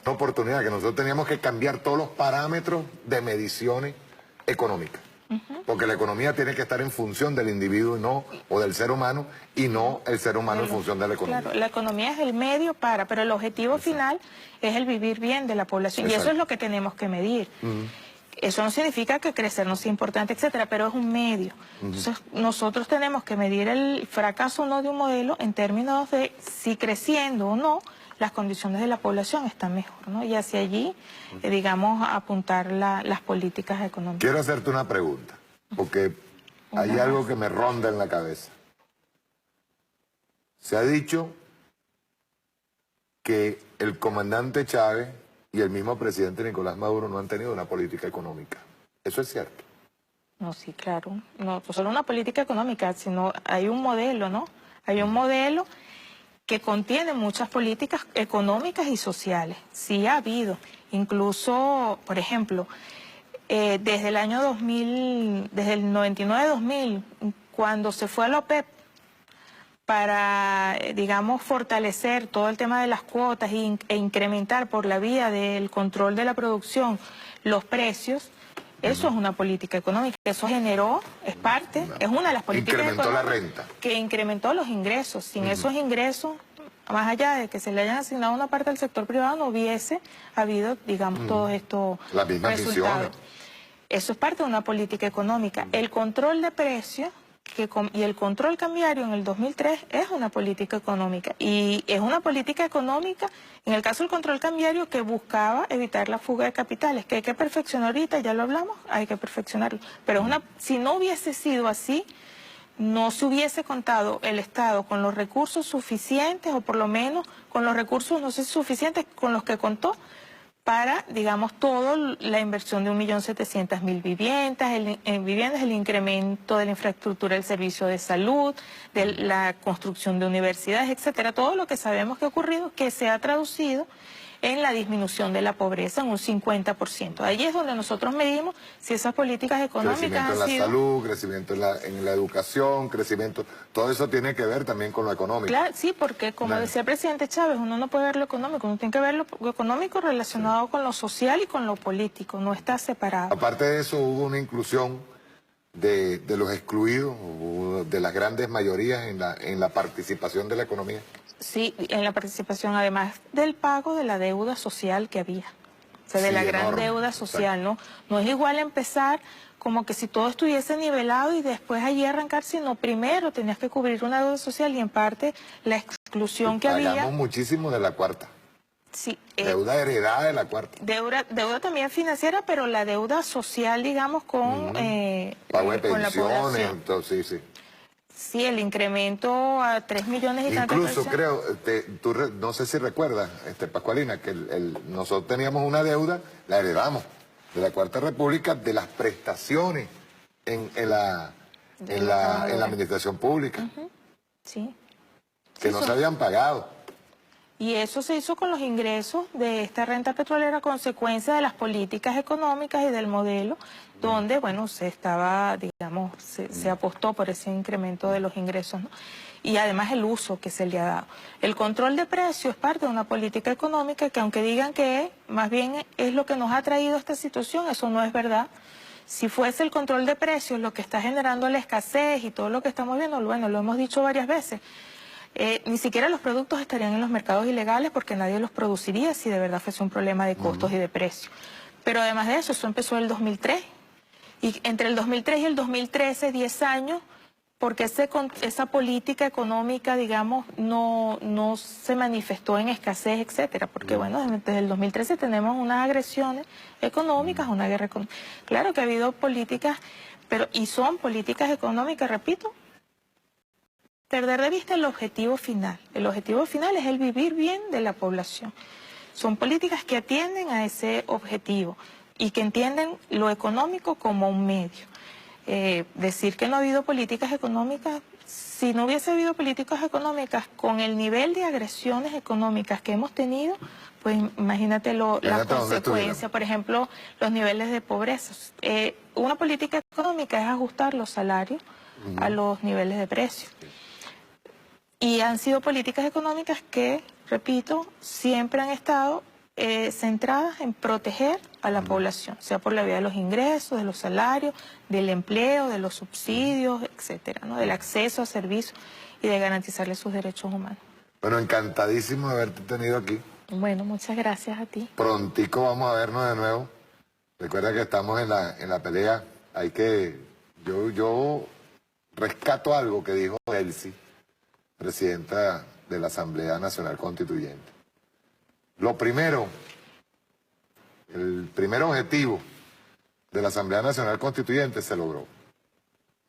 una oportunidad que nosotros teníamos que cambiar todos los parámetros de mediciones económicas. Porque la economía tiene que estar en función del individuo y no, o del ser humano, y no el ser humano en función de la economía. Claro, la economía es el medio pero el objetivo final es el vivir bien de la población. Y eso es lo que tenemos que medir. Eso no significa que crecer no sea importante, etcétera, pero es un medio. Entonces, nosotros tenemos que medir el fracaso o no de un modelo en términos de si creciendo o no, las condiciones de la población están mejor, ¿no? Y hacia allí, digamos, apuntar las políticas económicas. Quiero hacerte una pregunta, porque hay algo que me ronda en la cabeza. Se ha dicho que el comandante Chávez y el mismo presidente Nicolás Maduro no han tenido una política económica. ¿Eso es cierto? No, sí, claro. No solo una política económica, sino hay un modelo, ¿no? Hay un modelo que contiene muchas políticas económicas y sociales. Sí ha habido. Incluso, por ejemplo, desde el año 2000, desde el 99-2000, cuando se fue a la OPEP para, digamos, fortalecer todo el tema de las cuotas e incrementar por la vía del control de la producción los precios, eso es una política económica. Eso generó, es una de las políticas incrementó económicas la renta. Que incrementó los ingresos. Sin esos ingresos, más allá de que se le hayan asignado una parte al sector privado, no hubiese habido, digamos, todos estos resultados. Eso es parte de una política económica. El control de precios y el control cambiario en el 2003 es una política económica. Y es una política económica, en el caso del control cambiario, que buscaba evitar la fuga de capitales, que hay que perfeccionar ahorita, ya lo hablamos, hay que perfeccionarlo. Pero si no hubiese sido así, no se hubiese contado el Estado con los recursos suficientes, o por lo menos con los recursos, no sé si suficientes, con los que contó, para, digamos, toda la inversión de 1.700.000 viviendas, el incremento de la infraestructura del servicio de salud, de la construcción de universidades, etcétera. Todo lo que sabemos que ha ocurrido, que se ha traducido en la disminución de la pobreza en un 50%. Ahí es donde nosotros medimos si esas políticas económicas crecimiento en la salud, crecimiento en la educación, crecimiento, todo eso tiene que ver también con lo económico. Claro, sí, porque como decía el presidente Chávez, uno no puede ver lo económico, uno tiene que ver lo económico relacionado con lo social y con lo político, no está separado. Aparte de eso, hubo una inclusión de los excluidos, de las grandes mayorías en la participación de la economía. Sí, en la participación, además del pago de la deuda social que había, o sea, de la gran deuda social, ¿no? No es igual empezar como que si todo estuviese nivelado y después allí arrancar, sino primero tenías que cubrir una deuda social y en parte la exclusión que había. Pagamos muchísimo de la cuarta. Sí. Deuda heredada de la cuarta. Deuda también financiera, pero la deuda social, digamos, con, pago de con la pensiones, población. entonces, sí. Sí, el incremento a 3 millones y tantas Incluso personas. creo, no sé si recuerdas, Pascualina, que nosotros teníamos una deuda, la heredamos de la Cuarta República, de las prestaciones en la administración pública, Sí. que no se habían pagado. Y eso se hizo con los ingresos de esta renta petrolera, consecuencia de las políticas económicas y del modelo, donde, bueno, se estaba, digamos, se apostó por ese incremento de los ingresos, ¿no? Y además el uso que se le ha dado. El control de precios es parte de una política económica que, aunque digan que más bien es lo que nos ha traído a esta situación, eso no es verdad. Si fuese el control de precios lo que está generando la escasez y todo lo que estamos viendo, bueno, lo hemos dicho varias veces, ni siquiera los productos estarían en los mercados ilegales porque nadie los produciría si de verdad fuese un problema de costos y de precios. Pero además de eso empezó en el 2003. Y entre el 2003 y el 2013, 10 años, porque esa política económica, digamos, no se manifestó en escasez, etcétera. Porque, bueno, desde el 2013 tenemos unas agresiones económicas, una guerra económica. Claro que ha habido políticas, y son políticas económicas, repito, perder de vista el objetivo final. El objetivo final es el vivir bien de la población. Son políticas que atienden a ese objetivo y que entienden lo económico como un medio. Decir que no ha habido políticas económicas, si no hubiese habido políticas económicas con el nivel de agresiones económicas que hemos tenido, pues imagínate la consecuencia, por ejemplo, los niveles de pobreza. Una política económica es ajustar los salarios a los niveles de precios. Y han sido políticas económicas que, repito, siempre han estado centradas en proteger a la población, sea por la vía de los ingresos, de los salarios, del empleo, de los subsidios, etcétera, ¿no? Del acceso a servicios y de garantizarles sus derechos humanos. Bueno, encantadísimo de haberte tenido aquí. Bueno, muchas gracias a ti. Prontico vamos a vernos de nuevo. Recuerda que estamos en la pelea. Hay que... Yo rescato algo que dijo Elsie, presidenta de la Asamblea Nacional Constituyente. Lo primero, el primer objetivo de la Asamblea Nacional Constituyente se logró.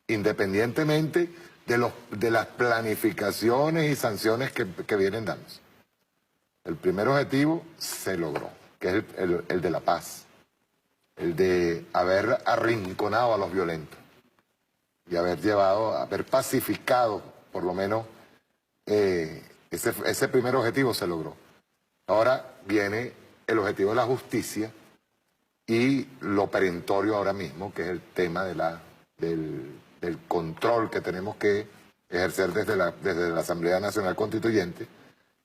Independientemente de las planificaciones y sanciones que vienen dándose. El primer objetivo se logró, que es el de la paz. El de haber arrinconado a los violentos. Y haber pacificado, por lo menos, ese primer objetivo se logró. Ahora viene el objetivo de la justicia y lo perentorio ahora mismo, que es el tema del control que tenemos que ejercer desde la Asamblea Nacional Constituyente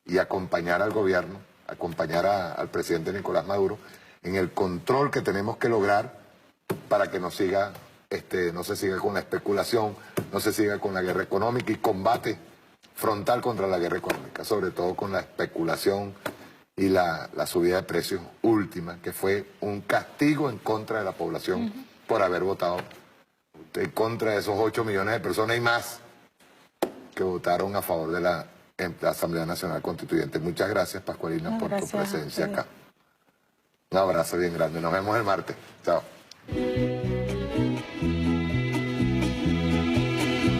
y acompañar al gobierno, acompañar al presidente Nicolás Maduro en el control que tenemos que lograr para que no se siga con la especulación, no se siga con la guerra económica y combate frontal contra la guerra económica, sobre todo con la especulación y la subida de precios última, que fue un castigo en contra de la población por haber votado en contra de esos 8 millones de personas y más que votaron a favor de la Asamblea Nacional Constituyente. Muchas gracias, Pascualina, por tu presencia acá. Un abrazo bien grande. Nos vemos el martes. Chao.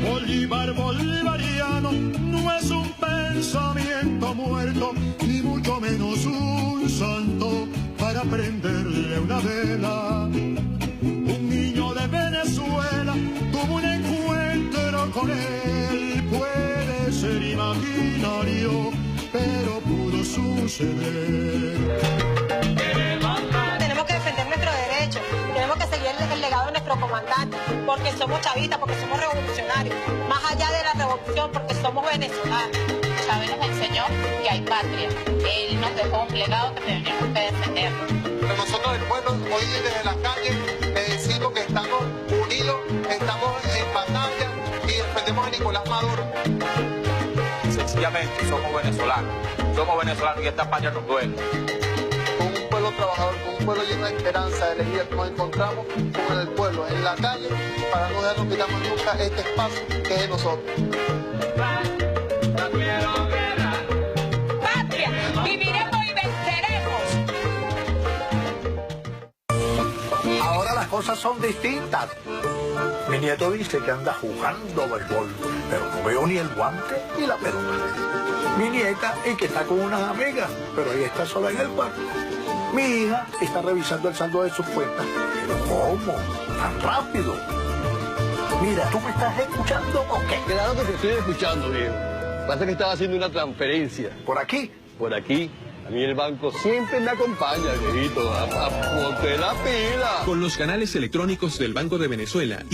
Bolívar bolivariano no es un pensamiento muerto, ni mucho menos un santo para prenderle una vela. Un niño de Venezuela tuvo un encuentro con él, puede ser imaginario, pero pudo suceder. Tenemos que defender nuestros derechos, tenemos que seguir el legado de nuestro comandante, porque somos chavistas, porque somos revolucionarios, más allá de la revolución, porque somos venezolanos. Chávez nos enseñó que hay patria. Él nos dejó un legado que tenemos que defender. Pero nosotros, el pueblo, hoy desde las calles, le decimos que estamos unidos, estamos en batalla y defendemos a Nicolás Maduro. Sencillamente somos venezolanos y esta patria nos duele. Con un pueblo trabajador, con un pueblo lleno de esperanza, de alegría, que nos encontramos con el pueblo en la calle para no dejarnos quitar nunca este espacio que es de nosotros. ¡Patria! ¡Viviremos y venceremos! Ahora las cosas son distintas. Mi nieto dice que anda jugando béisbol, pero no veo ni el guante ni la pelota. Mi nieta es que está con unas amigas, pero ella está sola en el cuarto. Mi hija está revisando el saldo de sus cuentas. ¿Pero cómo? ¿Tan rápido? Mira, ¿tú me estás escuchando o qué? Claro que te estoy escuchando, viejo. Pasa que estaba haciendo una transferencia. ¿Por aquí? Por aquí. A mí el banco siempre me acompaña, viejito. Ponte la pila. Con los canales electrónicos del Banco de Venezuela y